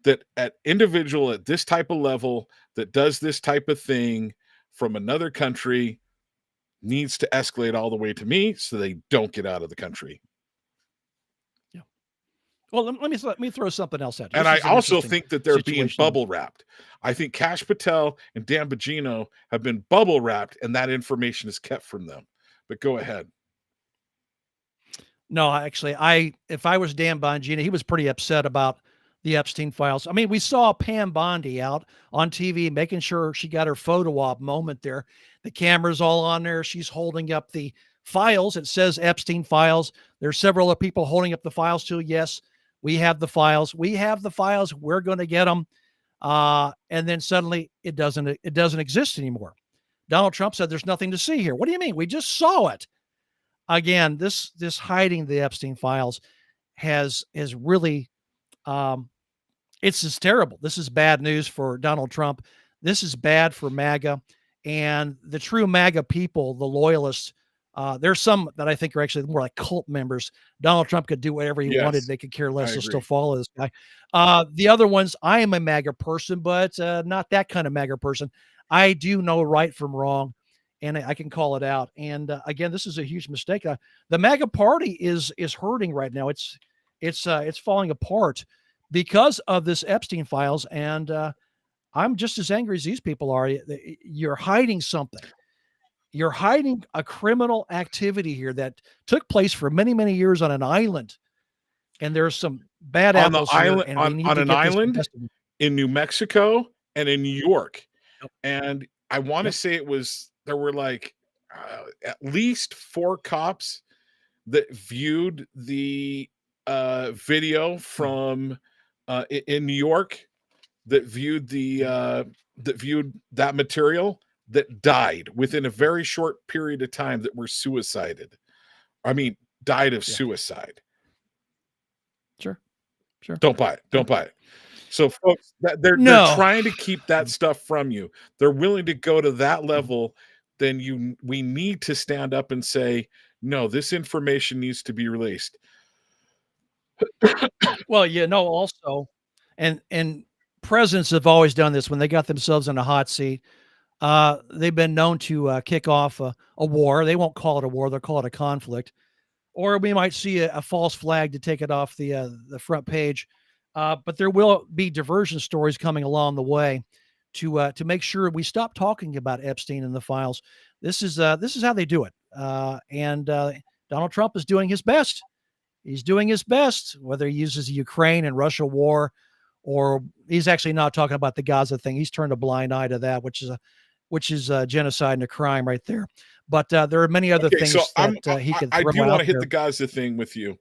that an individual at this type of level that does this type of thing from another country needs to escalate all the way to me, so they don't get out of the country. Yeah. Well, let me throw something else at you. And I also think that they're being bubble wrapped. I think Kash Patel and Dan Bongino have been bubble wrapped, and that information is kept from them. But go ahead. No, actually, if I was Dan Bongino, he was pretty upset about the Epstein files. I mean, we saw Pam Bondi out on TV making sure she got her photo op moment there. The camera's all on there. She's holding up the files. It says Epstein files. There's several other people holding up the files too. Yes, we have the files. We have the files. We're going to get them. And then suddenly it doesn't exist anymore. Donald Trump said there's nothing to see here. What do you mean? We just saw it. Again, this hiding the Epstein files has really it's just terrible. This is bad news for Donald Trump. This is bad for MAGA and the true MAGA people, the loyalists. There's some that I think are actually more like cult members. Donald Trump could do whatever he wanted. They could care less. They'll still follow this guy. The other ones, I am a MAGA person, but not that kind of MAGA person. I do know right from wrong, and I can call it out. And again, this is a huge mistake. The MAGA party is hurting right now. It's falling apart because of this Epstein files. And I'm just as angry as these people are. You're hiding something. You're hiding a criminal activity here that took place for many, many years on an island. And there's some bad on apples the island, here, and on an island in New Mexico and in New York. Yep. And I want to say there were like at least 4 cops that viewed the video from in New York that viewed that material that died within a very short period of time, that were suicided. I mean, died of suicide. Sure. Don't buy it. So folks, they're trying to keep that stuff from you. They're willing to go to that level. Then we need to stand up and say, no, this information needs to be released. Well, also, and presidents have always done this when they got themselves in a hot seat. They've been known to kick off a war. They won't call it a war; they'll call it a conflict. Or we might see a false flag to take it off the front page. But there will be diversion stories coming along the way to make sure we stop talking about Epstein and the files. This is how they do it. And Donald Trump is doing his best. He's doing his best, whether he uses the Ukraine and Russia war, or he's actually not talking about the Gaza thing. He's turned a blind eye to that, which is genocide and a crime right there. But there are many other things that he could. I do want to hit the Gaza thing with you.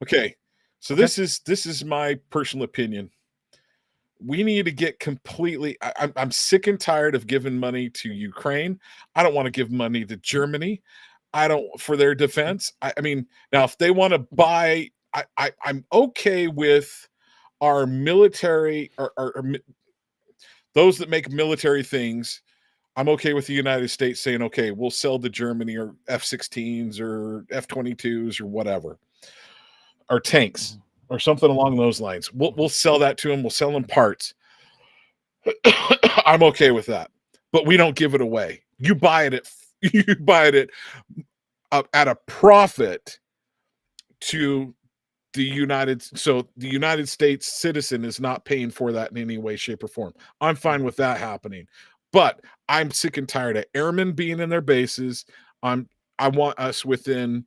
Okay, so this is my personal opinion. We need to get completely. I'm sick and tired of giving money to Ukraine. I don't want to give money to Germany. I don't, for their defense. I mean, now if they want to buy, I'm okay with our military or those that make military things. I'm okay with the United States saying, okay, we'll sell to Germany or F-16s or F-22s or whatever, or tanks or something along those lines. We'll sell that to them. We'll sell them parts. I'm okay with that, but we don't give it away. You buy it at a profit to the United States citizen is not paying for that in any way, shape, or form. I'm fine with that happening. But I'm sick and tired of airmen being in their bases. I want us within,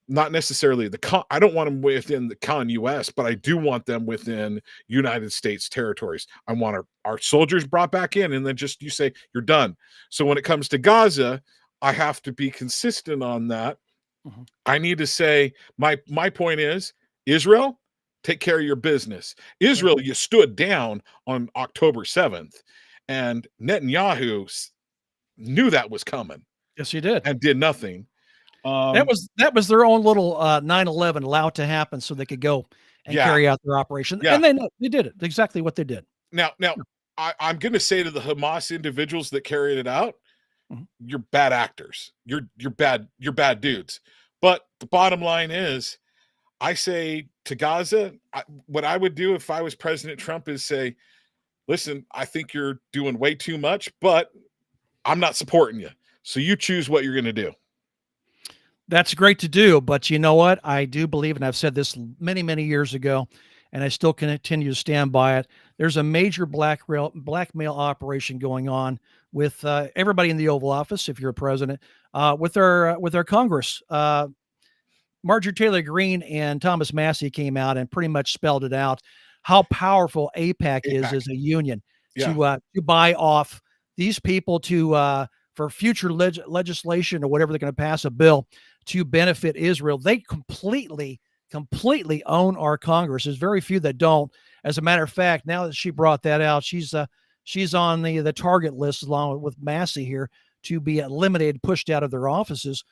not necessarily I don't want them within the US, but I do want them within United States territories. I want our soldiers brought back in, and then just you say you're done. So when it comes to Gaza, I have to be consistent on that. Mm-hmm. I need to say my point is, Israel, take care of your business. Israel, you stood down on October 7th. And Netanyahu knew that was coming. Yes, he did, and did nothing. That was their own little 9/11 allowed to happen so they could go and carry out their operation. Yeah. And they did it exactly what they did. Now, I'm going to say to the Hamas individuals that carried it out, you're bad actors. You're bad dudes. But the bottom line is, I say to Gaza, what I would do if I was President Trump is say, listen, I think you're doing way too much, but I'm not supporting you. So you choose what you're going to do. That's great to do. But you know what? I do believe, and I've said this many, many years ago, and I still continue to stand by it. There's a major blackmail operation going on with everybody in the Oval Office, if you're a president, with our Congress. Marjorie Taylor Greene and Thomas Massey came out and pretty much spelled it out how powerful AIPAC is as a union to buy off these people for future legislation or whatever they're going to pass a bill to benefit Israel. They completely own our Congress. There's very few that don't. As a matter of fact, now that she brought that out, she's on the target list along with Massey here to be eliminated, pushed out of their offices.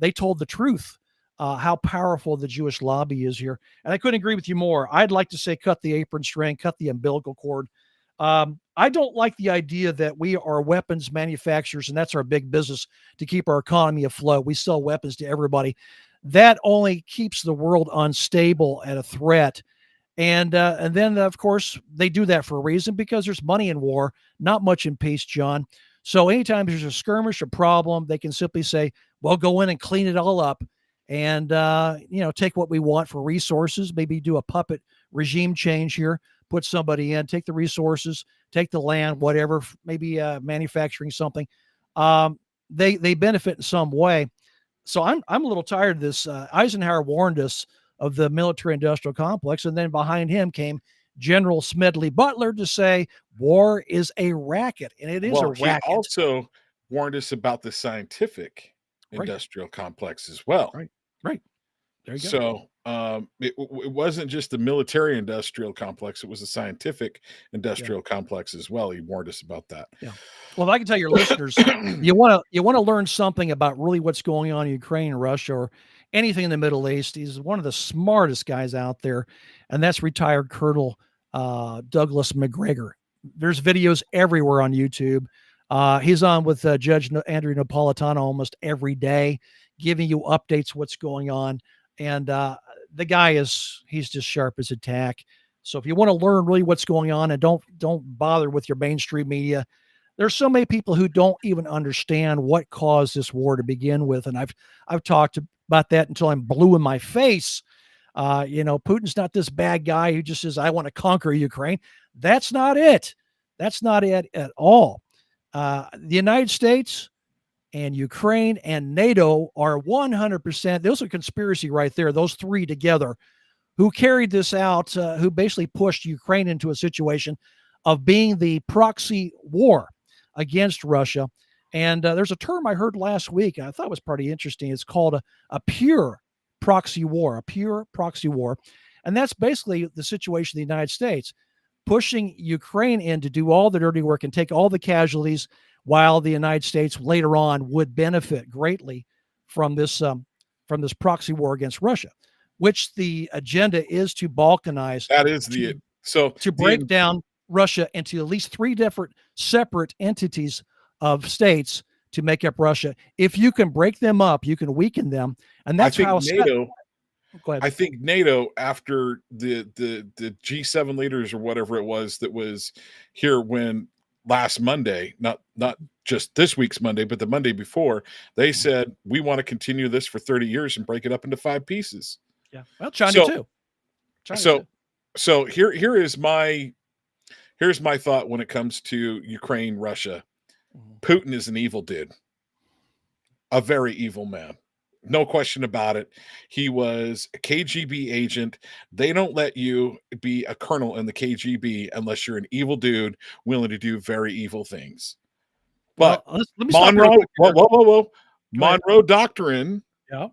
They told the truth. How powerful the Jewish lobby is here. And I couldn't agree with you more. I'd like to say cut the apron string, cut the umbilical cord. I don't like the idea that we are weapons manufacturers and that's our big business to keep our economy afloat. We sell weapons to everybody. That only keeps the world unstable and a threat. And then, of course, they do that for a reason because there's money in war, not much in peace, John. So anytime there's a skirmish, a problem, they can simply say, well, go in and clean it all up. And, take what we want for resources, maybe do a puppet regime change here, put somebody in, take the resources, take the land, whatever, maybe manufacturing something. They benefit in some way. So I'm a little tired of this. Eisenhower warned us of the military industrial complex. And then behind him came General Smedley Butler to say war is a racket. And it is a racket. He also warned us about the scientific industrial complex as well. Right. There you go. So it wasn't just the military industrial complex. It was a scientific industrial complex as well. He warned us about that. Yeah. Well, if I can tell your listeners, you want to learn something about really what's going on in Ukraine, Russia, or anything in the Middle East. He's one of the smartest guys out there. And that's retired Colonel Douglas McGregor. There's videos everywhere on YouTube. He's on with Judge Andrew Napolitano almost every day, giving you updates what's going on. And the guy he's just sharp as a tack. So if you want to learn really what's going on and don't bother with your mainstream media, there's so many people who don't even understand what caused this war to begin with. And I've talked about that until I'm blue in my face. Putin's not this bad guy who just says, I want to conquer Ukraine. That's not it. That's not it at all. The United States and Ukraine and NATO are 100%. Those are conspiracy right there. Those three together who carried this out, who basically pushed Ukraine into a situation of being the proxy war against Russia. And there's a term I heard last week, and I thought was pretty interesting. It's called a pure proxy war, And that's basically the situation in the United States, pushing Ukraine in to do all the dirty work and take all the casualties, while the United States later on would benefit greatly from this proxy war against Russia, which the agenda is to balkanize. That is to break down Russia into at least three different separate entities of states to make up Russia. If you can break them up, you can weaken them, and that's how NATO. Go ahead. I think NATO, after the G7 leaders or whatever it was that was here when last Monday, not just this week's Monday, but the Monday before, they said, we want to continue this for 30 years and break it up into 5 pieces. Yeah. Well, China too. So here's my thought when it comes to Ukraine, Russia. Putin is an evil dude, a very evil man. No question about it. He was a KGB agent. They don't let you be a colonel in the KGB unless you're an evil dude willing to do very evil things. But let me Monroe, whoa. Monroe Doctrine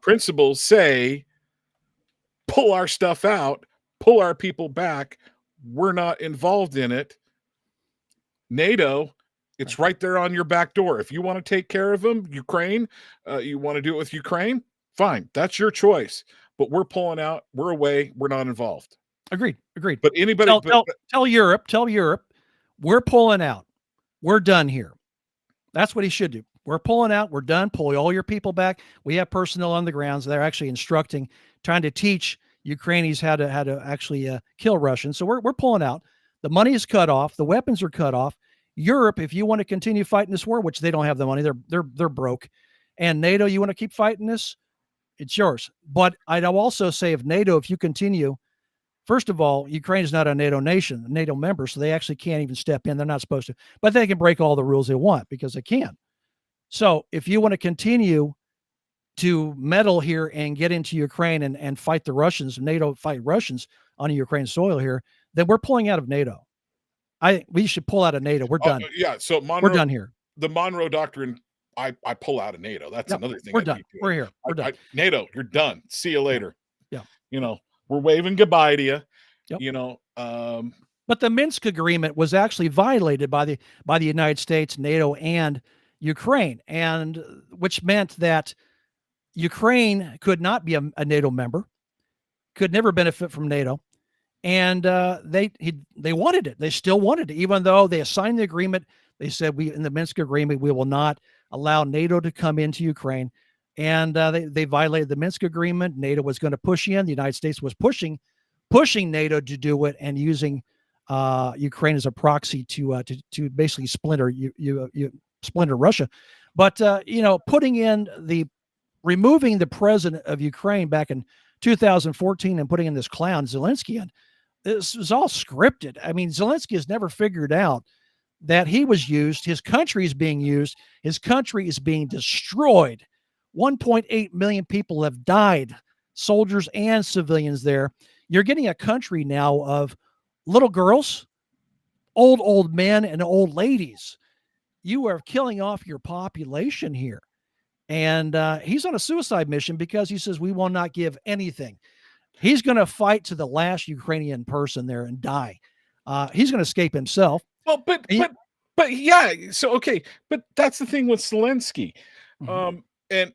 principles say, pull our stuff out, pull our people back. We're not involved in it. NATO, it's right there on your back door. If you want to take care of them, Ukraine, you want to do it with Ukraine, fine. That's your choice. But we're pulling out. We're away. We're not involved. Agreed. But anybody tell Europe, we're pulling out. We're done here. That's what he should do. We're pulling out. We're done. Pull all your people back. We have personnel on the grounds. They're actually instructing, trying to teach Ukrainians how to actually kill Russians. So we're pulling out. The money is cut off. The weapons are cut off. Europe, if you want to continue fighting this war, which they don't have the money, they're broke. And NATO, you want to keep fighting this, it's yours. But I'd also say if you continue, first of all, Ukraine is not a NATO nation, a NATO member, so they actually can't even step in. They're not supposed to, but they can break all the rules they want because they can. So if you want to continue to meddle here and get into Ukraine and fight the Russians, NATO fight Russians on Ukraine soil here, then we're pulling out of NATO. We should pull out of NATO. We're done. Yeah. So we're done here. The Monroe Doctrine, I pull out of NATO. That's another thing. We're done. We're here. We're done. NATO, you're done. See you later. Yeah. You know, we're waving goodbye to you. Yep. You know, but the Minsk agreement was actually violated by the United States, NATO, and Ukraine, and which meant that Ukraine could not be a NATO member, could never benefit from NATO. And they wanted it. They still wanted it, even though they signed the agreement. They said in the Minsk agreement, we will not allow NATO to come into Ukraine. And they violated the Minsk agreement. NATO was going to push in. The United States was pushing NATO to do it and using Ukraine as a proxy to basically splinter splinter Russia. But removing the president of Ukraine back in 2014 and putting in this clown Zelensky in. This was all scripted. I mean, Zelensky has never figured out that he was used. His country is being used. His country is being destroyed. 1.8 million people have died, soldiers and civilians there. You're getting a country now of little girls, old men, and old ladies. You are killing off your population here. And he's on a suicide mission because he says we will not give anything. He's going to fight to the last Ukrainian person there and die. He's going to escape himself. Well, but yeah. So, okay. But that's the thing with Zelensky. And,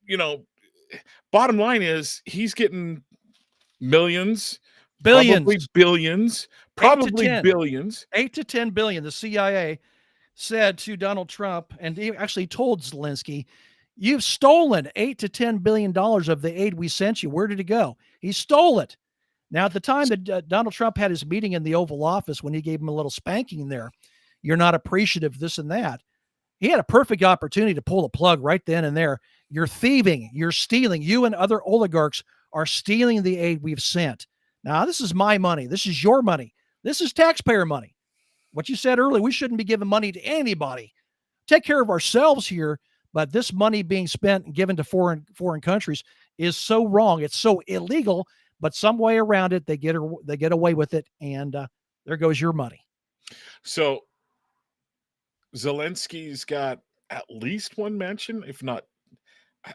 you know, bottom line is he's getting billions, probably billions, probably billions, 8 to 10 billion. The CIA said to Donald Trump, and he actually told Zelensky, you've stolen $8 to $10 billion of the aid we sent you. Where did it go? He stole it. Now, at the time that Donald Trump had his meeting in the Oval Office, when he gave him a little spanking there, you're not appreciative, this and that. He had a perfect opportunity to pull the plug right then and there. You're thieving. You're stealing. You and other oligarchs are stealing the aid we've sent. Now, this is my money. This is your money. This is taxpayer money. What you said earlier, we shouldn't be giving money to anybody. Take care of ourselves here. But this money being spent and given to foreign countries is so wrong. It's so illegal. But some way around it, they get away with it, and there goes your money. So Zelensky's got at least one mention, if not,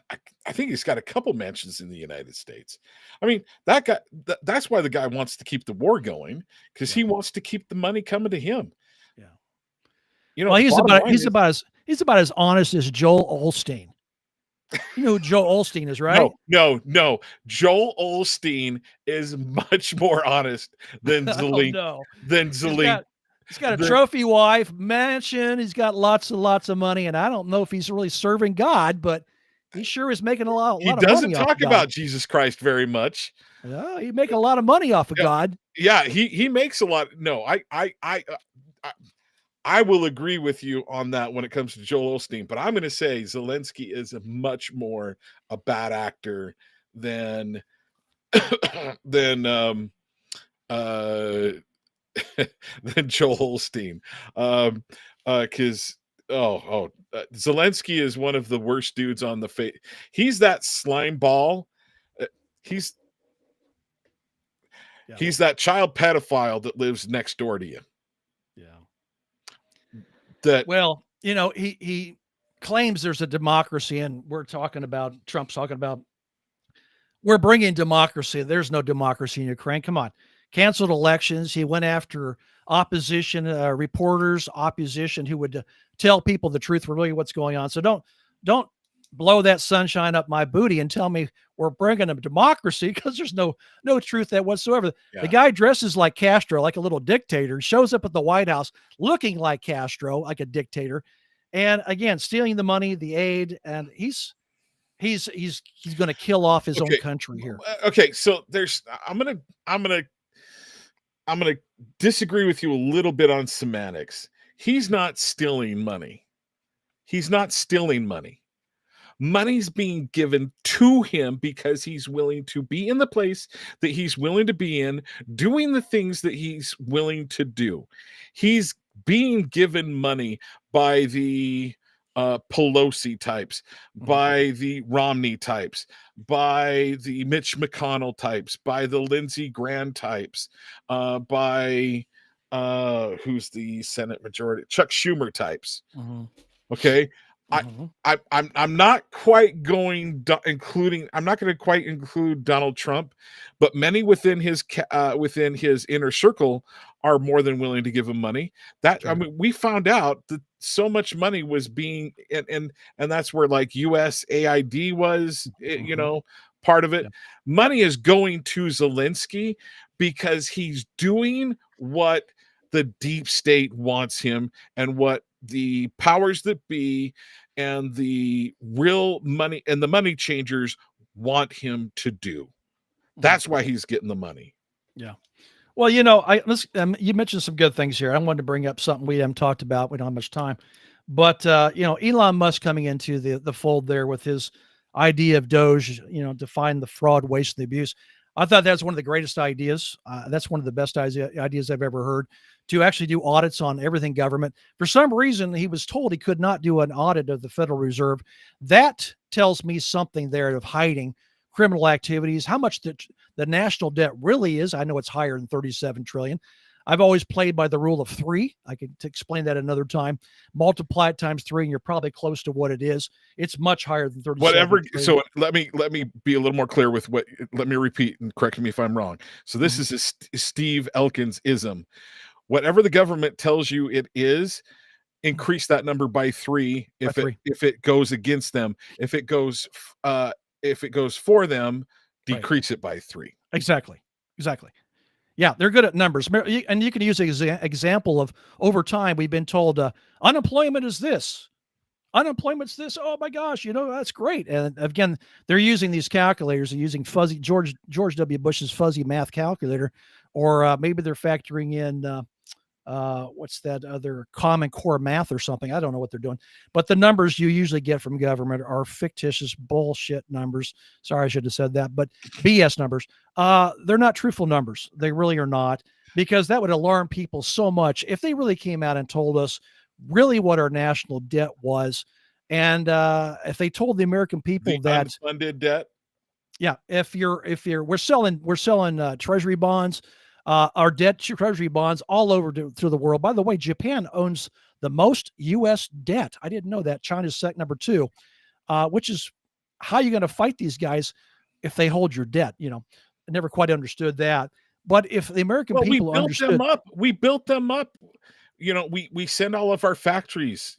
I think he's got a couple mentions in the United States. I mean, that guy. That's why the guy wants to keep the war going, because he wants to keep the money coming to him. Yeah. You know, well, he's about as honest as Joel Osteen. You know who Joel Osteen is, right? No. Joel Osteen is much more honest than Zelensky. He's got a trophy wife, mansion. He's got lots of money, and I don't know if he's really serving God, but he sure is making a lot of money. He doesn't talk about Jesus Christ very much. No, he's making a lot of money off of God. Yeah, he makes a lot. No, I will agree with you on that when it comes to Joel Osteen, but I'm going to say Zelensky is much more a bad actor than than Joel Osteen, because Zelensky is one of the worst dudes on the face. He's that slime ball. He's that child pedophile that lives next door to you. Yeah. Well, you know, he claims there's a democracy, and Trump's talking about we're bringing democracy. There's no democracy in Ukraine. Come on. Canceled elections. He went after opposition reporters, opposition who would tell people the truth for really what's going on. So don't blow that sunshine up my booty and tell me we're bringing a democracy, because there's no truth there whatsoever. Yeah. The guy dresses like Castro, like a little dictator, shows up at the White House looking like Castro, like a dictator, and again stealing the money, the aid, and he's going to kill off his own country here. Okay, so I'm gonna disagree with you a little bit on semantics. He's not stealing money. Money's being given to him because he's willing to be in the place that he's willing to be in, doing the things that he's willing to do. He's being given money by the Pelosi types, by the Romney types, by the Mitch McConnell types, by the Lindsey Graham types, by who's the Senate majority, Chuck Schumer types. Okay. I'm not quite going I'm not going to quite include Donald Trump, but many within his inner circle are more than willing to give him money. I mean, we found out that so much money was being, and that's where like USAID was, part of it. Money is going to Zelensky because he's doing what the deep state wants him, and what the powers that be and the real money and the money changers want him to do. That's why he's getting the money. Yeah. Well, you mentioned some good things here. I wanted to bring up something we haven't talked about. We don't have much time, but Elon Musk coming into the fold there with his idea of Doge, to find the fraud, waste, and the abuse. I thought that's one of the greatest ideas. That's one of the best ideas I've ever heard, to actually do audits on everything government. For some reason, he was told he could not do an audit of the Federal Reserve. That tells me something there of hiding criminal activities, how much the national debt really is. I know it's higher than 37 trillion. I've always played by the rule of 3. I can explain that another time. Multiply it times 3, and you're probably close to what it is. It's much higher than 37. Whatever. So let me be a little more clear with what. Let me repeat, and correct me if I'm wrong. So this is a Steve Elkins ism. Whatever the government tells you it is, increase that number by 3. If it goes against them, if it goes for them, decrease it by 3. Exactly. Yeah, they're good at numbers. And you can use an example of, over time, we've been told unemployment is this. Unemployment's this. Oh my gosh, that's great. And again, they're using these calculators. They're using fuzzy George W. Bush's fuzzy math calculator, or maybe they're factoring in what's that other Common Core math or something. I don't know what they're doing, but the numbers you usually get from government are fictitious bullshit numbers. Sorry, I should have said that, but BS numbers. They're not truthful numbers. They really are not, because that would alarm people so much if they really came out and told us really what our national debt was. And if they told the American people that unfunded debt. Yeah. We're selling treasury bonds, our debt treasury bonds all over through the world. By the way, Japan owns the most U.S. debt. I didn't know that. China's number 2, which is how you're going to fight these guys if they hold your debt. I never quite understood that. But if the American people understood, we built them up. We send all of our factories,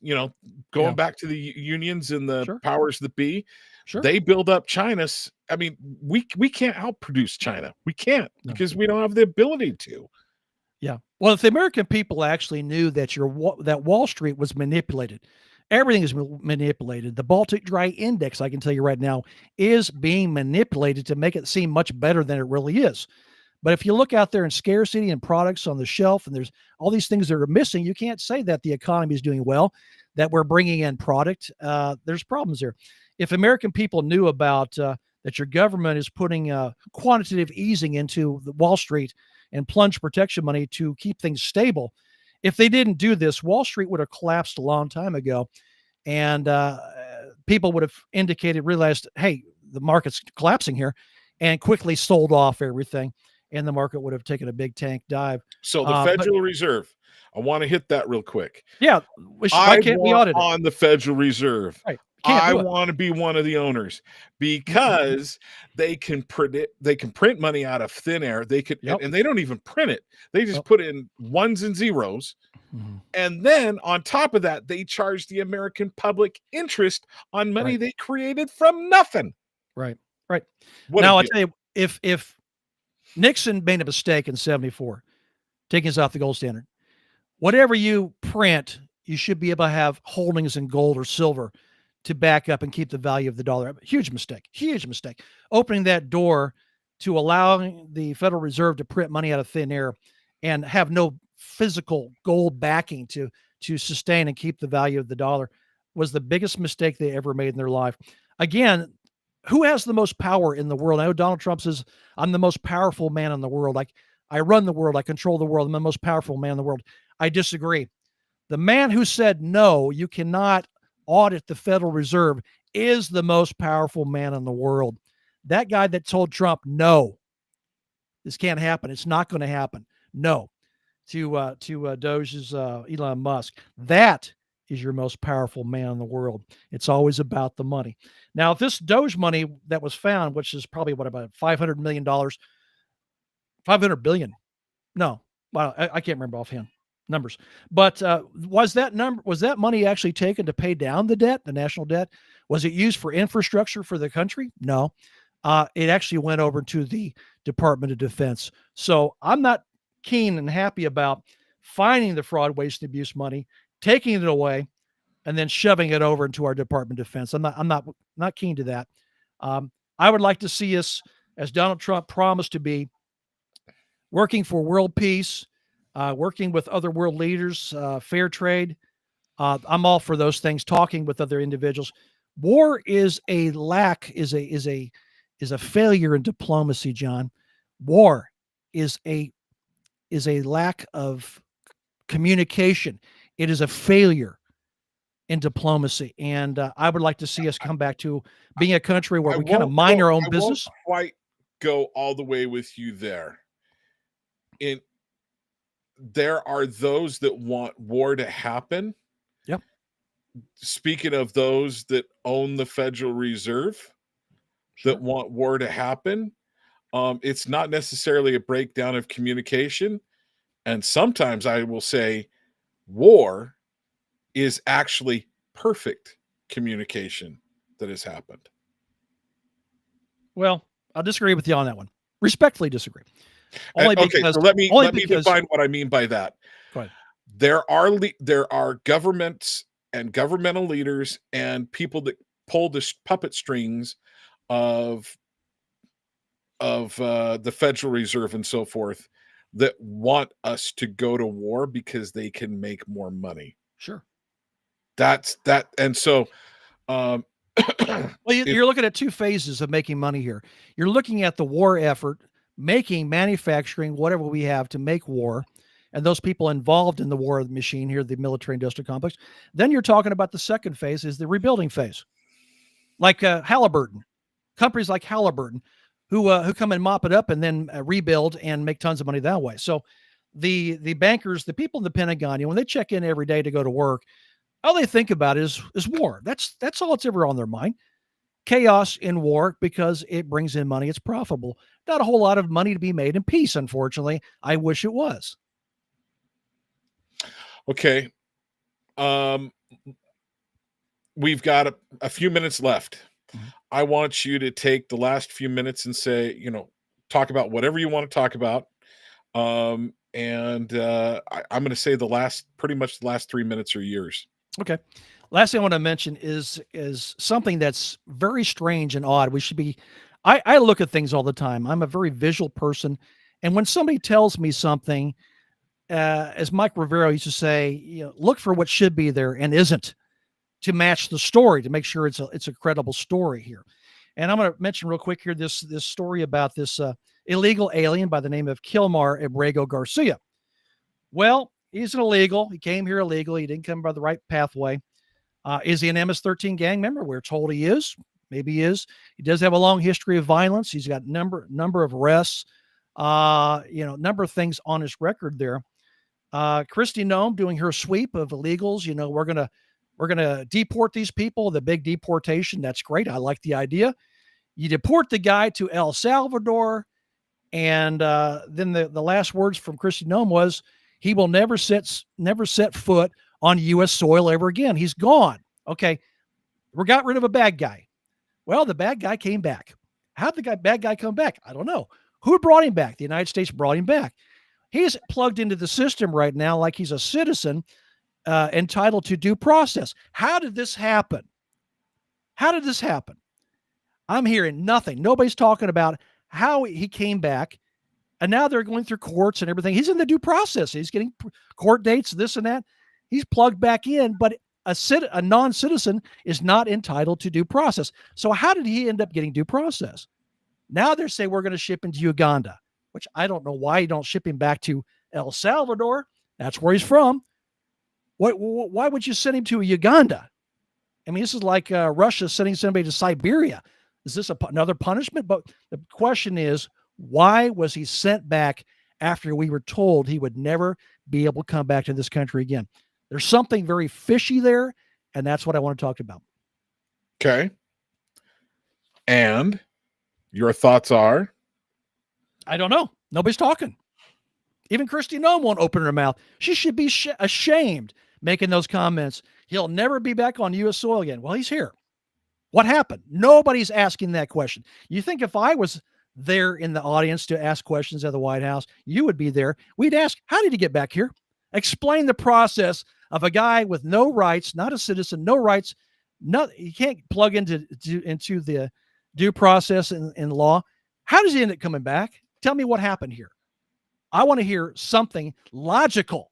going back to the unions and the powers that be. Sure. They build up China's. I mean, we can't outproduce China. We can't, because we don't have the ability to. Yeah. Well, if the American people actually knew that that Wall Street was manipulated, everything is manipulated. The Baltic Dry Index, I can tell you right now, is being manipulated to make it seem much better than it really is. But if you look out there in scarcity and products on the shelf, and there's all these things that are missing, you can't say that the economy is doing well, that we're bringing in product. There's problems there. If American people knew about that your government is putting quantitative easing into the Wall Street and plunge protection money to keep things stable, if they didn't do this, Wall Street would have collapsed a long time ago. And people would have realized, hey, the market's collapsing here, and quickly sold off everything. And the market would have taken a big tank dive. So the Federal Reserve, I want to hit that real quick. Yeah. Why can't we audit it? On the Federal Reserve. Right. I want to be one of the owners, because they can print money out of thin air. They could, and they don't even print it. They just put in ones and zeros. And then on top of that, they charge the American public interest on money they created from nothing. Right. Now I'll tell you, if Nixon made a mistake in 74, taking us off the gold standard, whatever you print, you should be able to have holdings in gold or silver to back up and keep the value of the dollar. Huge mistake. Opening that door to allowing the Federal Reserve to print money out of thin air and have no physical gold backing to sustain and keep the value of the dollar was the biggest mistake they ever made in their life. Again, who has the most power in the world? I know Donald Trump says, I'm the most powerful man in the world. I run the world. I control the world. I'm the most powerful man in the world. I disagree. The man who said, no, you cannot audit the Federal Reserve is the most powerful man in the world. That guy that told Trump, no, this can't happen. It's not going to happen. No, to Doge's Elon Musk. That is your most powerful man in the world. It's always about the money. Now, if this Doge money that was found, which is probably about $500 million, 500 billion. No, well, I can't remember offhand numbers. But was that money actually taken to pay down the debt, the national debt? Was it used for infrastructure for the country? No. It actually went over to the Department of Defense. So I'm not keen and happy about finding the fraud, waste, and abuse money, taking it away, and then shoving it over into our Department of Defense. I'm not keen to that. I would like to see us, as Donald Trump promised to be, working for world peace, working with other world leaders, fair trade. I'm all for those things. Talking with other individuals. War is a failure in diplomacy, John. War is a lack of communication. It is a failure in diplomacy, and I would like to see us come back to being a country where we kind of mind our own business. I won't quite go all the way with you there. There are those that want war to happen. Yep. Speaking of those that own the Federal Reserve, that want war to happen, it's not necessarily a breakdown of communication. And sometimes I will say war is actually perfect communication that has happened. Well, I'll disagree with you on that one. Respectfully disagree. So let me define what I mean by that. Go ahead. There are governments and governmental leaders and people that pull the puppet strings of the Federal Reserve and so forth that want us to go to war because they can make more money. Sure. That's that. And so, well, you're looking at two phases of making money here. You're looking at the war effort, manufacturing whatever we have to make war, and those people involved in the war machine here, the military industrial complex. Then you're talking about the second phase is the rebuilding phase, like Halliburton, companies like Halliburton, who come and mop it up and then rebuild and make tons of money that way. So the bankers, the people in the Pentagon, when they check in every day to go to work, all they think about is war. That's all that's ever on their mind. Chaos in war because it brings in money. It's profitable. Not a whole lot of money to be made in peace, unfortunately. I wish it was. Okay. We've got a few minutes left. Mm-hmm. I want you to take the last few minutes and say, talk about whatever you want to talk about. I'm going to say pretty much the last 3 minutes are yours. Okay. Last thing I want to mention is something that's very strange and odd. I look at things all the time. I'm a very visual person. And when somebody tells me something, as Mike Rivero used to say, look for what should be there and isn't, to match the story, to make sure it's a credible story here. And I'm going to mention real quick here this story about this illegal alien by the name of Kilmar Abrego Garcia. Well, he's an illegal. He came here illegally. He didn't come by the right pathway. Is he an MS-13 gang member? We're told he is. Maybe he is. He does have a long history of violence. He's got number of arrests, number of things on his record there. Kristi Noem doing her sweep of illegals. We're gonna deport these people. The big deportation. That's great. I like the idea. You deport the guy to El Salvador, and then the last words from Kristi Noem was, he will never set foot on U.S. soil ever again. He's gone. Okay, we got rid of a bad guy. Well, the bad guy came back. How'd the bad guy come back? I don't know. Who brought him back? The United States brought him back. He's plugged into the system right now like he's a citizen entitled to due process. How did this happen? I'm hearing nothing. Nobody's talking about how he came back. And now they're going through courts and everything. He's in the due process. He's getting court dates, this and that. He's plugged back in, but a non-citizen is not entitled to due process. So how did he end up getting due process? Now they're saying we're going to ship him to Uganda, which I don't know why you don't ship him back to El Salvador. That's where he's from. Why would you send him to Uganda? I mean, this is like Russia sending somebody to Siberia. Is this another punishment? But the question is, why was he sent back after we were told he would never be able to come back to this country again? There's something very fishy there, and that's what I want to talk about. Okay. And your thoughts are? I don't know. Nobody's talking. Even Kristi Noem won't open her mouth. She should be ashamed making those comments. He'll never be back on U.S. soil again. Well, he's here. What happened? Nobody's asking that question. You think if I was there in the audience to ask questions at the White House, you would be there. We'd ask, how did he get back here? Explain the process of a guy with no rights, not a citizen, no rights. You can't plug into the due process in law. How does he end up coming back? Tell me what happened here. I want to hear something logical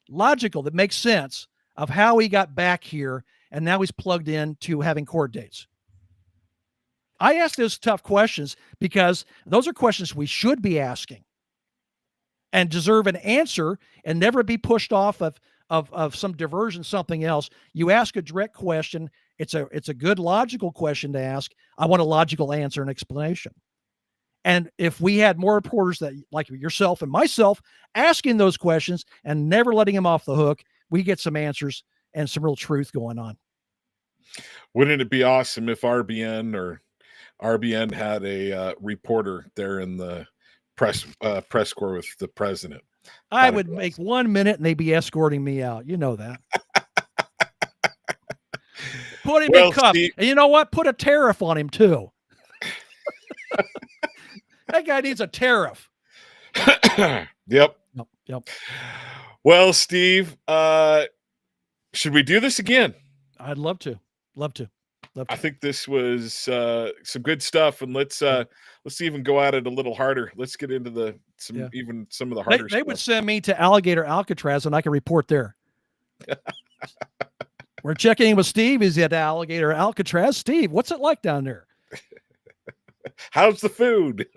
that makes sense of how he got back here, and now he's plugged in to having court dates. I ask those tough questions because those are questions we should be asking and deserve an answer and never be pushed off of some diversion, something else. You ask a direct question. It's a good logical question to ask. I want a logical answer and explanation. And if we had more reporters that, like yourself and myself, asking those questions and never letting him off the hook, we get some answers and some real truth going on. Wouldn't it be awesome if RBN had a reporter there in the press corps with the president? I would make 1 minute and they'd be escorting me out. You know that. Put him in cuffs. And you know what? Put a tariff on him too. That guy needs a tariff. Yep. Well, Steve, should we do this again? I'd love to. I think this was some good stuff, and let's even go at it a little harder. Let's get into some of the harder stuff. They would send me to Alligator Alcatraz, and I can report there. We're checking in with Steve. He's at Alligator Alcatraz. Steve, what's it like down there? How's the food?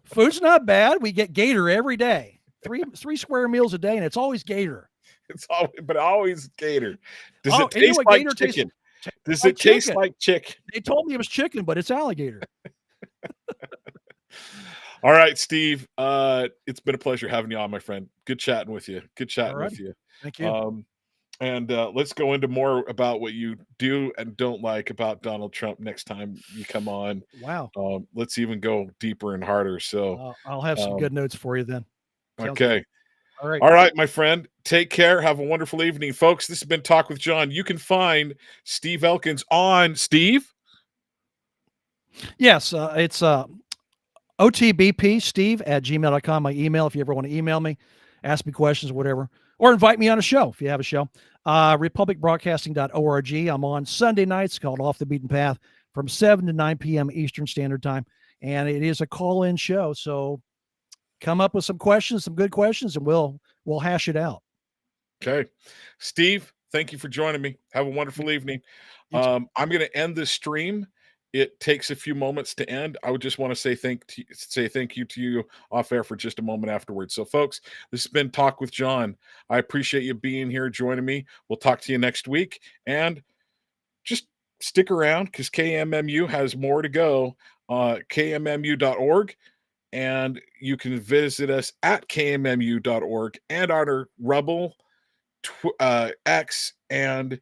Food's not bad. We get gator every day. Three square meals a day, and it's always gator. It's always gator. Does it taste like chicken? Does it taste like chicken? They told me it was chicken, but it's alligator. All right, Steve. It's been a pleasure having you on, my friend. Good chatting with you. Thank you. And let's go into more about what you do and don't like about Donald Trump next time you come on. Wow. Let's even go deeper and harder. So I'll have some good notes for you then. Sounds okay. Good. All right, my friend. Take care. Have a wonderful evening, folks. This has been Talk with Jon. You can find Steve Elkins on Steve. Yes, it's otbpsteve@gmail.com. My email, if you ever want to email me, ask me questions, whatever, or invite me on a show if you have a show. Republicbroadcasting.org. I'm on Sunday nights called Off the Beaten Path from 7 to 9 p.m. Eastern Standard Time. And it is a call-in show. So come up with some questions, some good questions, and we'll hash it out. Okay. Steve, thank you for joining me. Have a wonderful evening. I'm going to end this stream. It takes a few moments to end. I would just want to say thank you to you off air for just a moment afterwards. So, folks, this has been Talk with Jon. I appreciate you being here, joining me. We'll talk to you next week. And just stick around because KMMU has more to go. KMMU.org. And you can visit us at KMMU.org and on our Rumble, X, and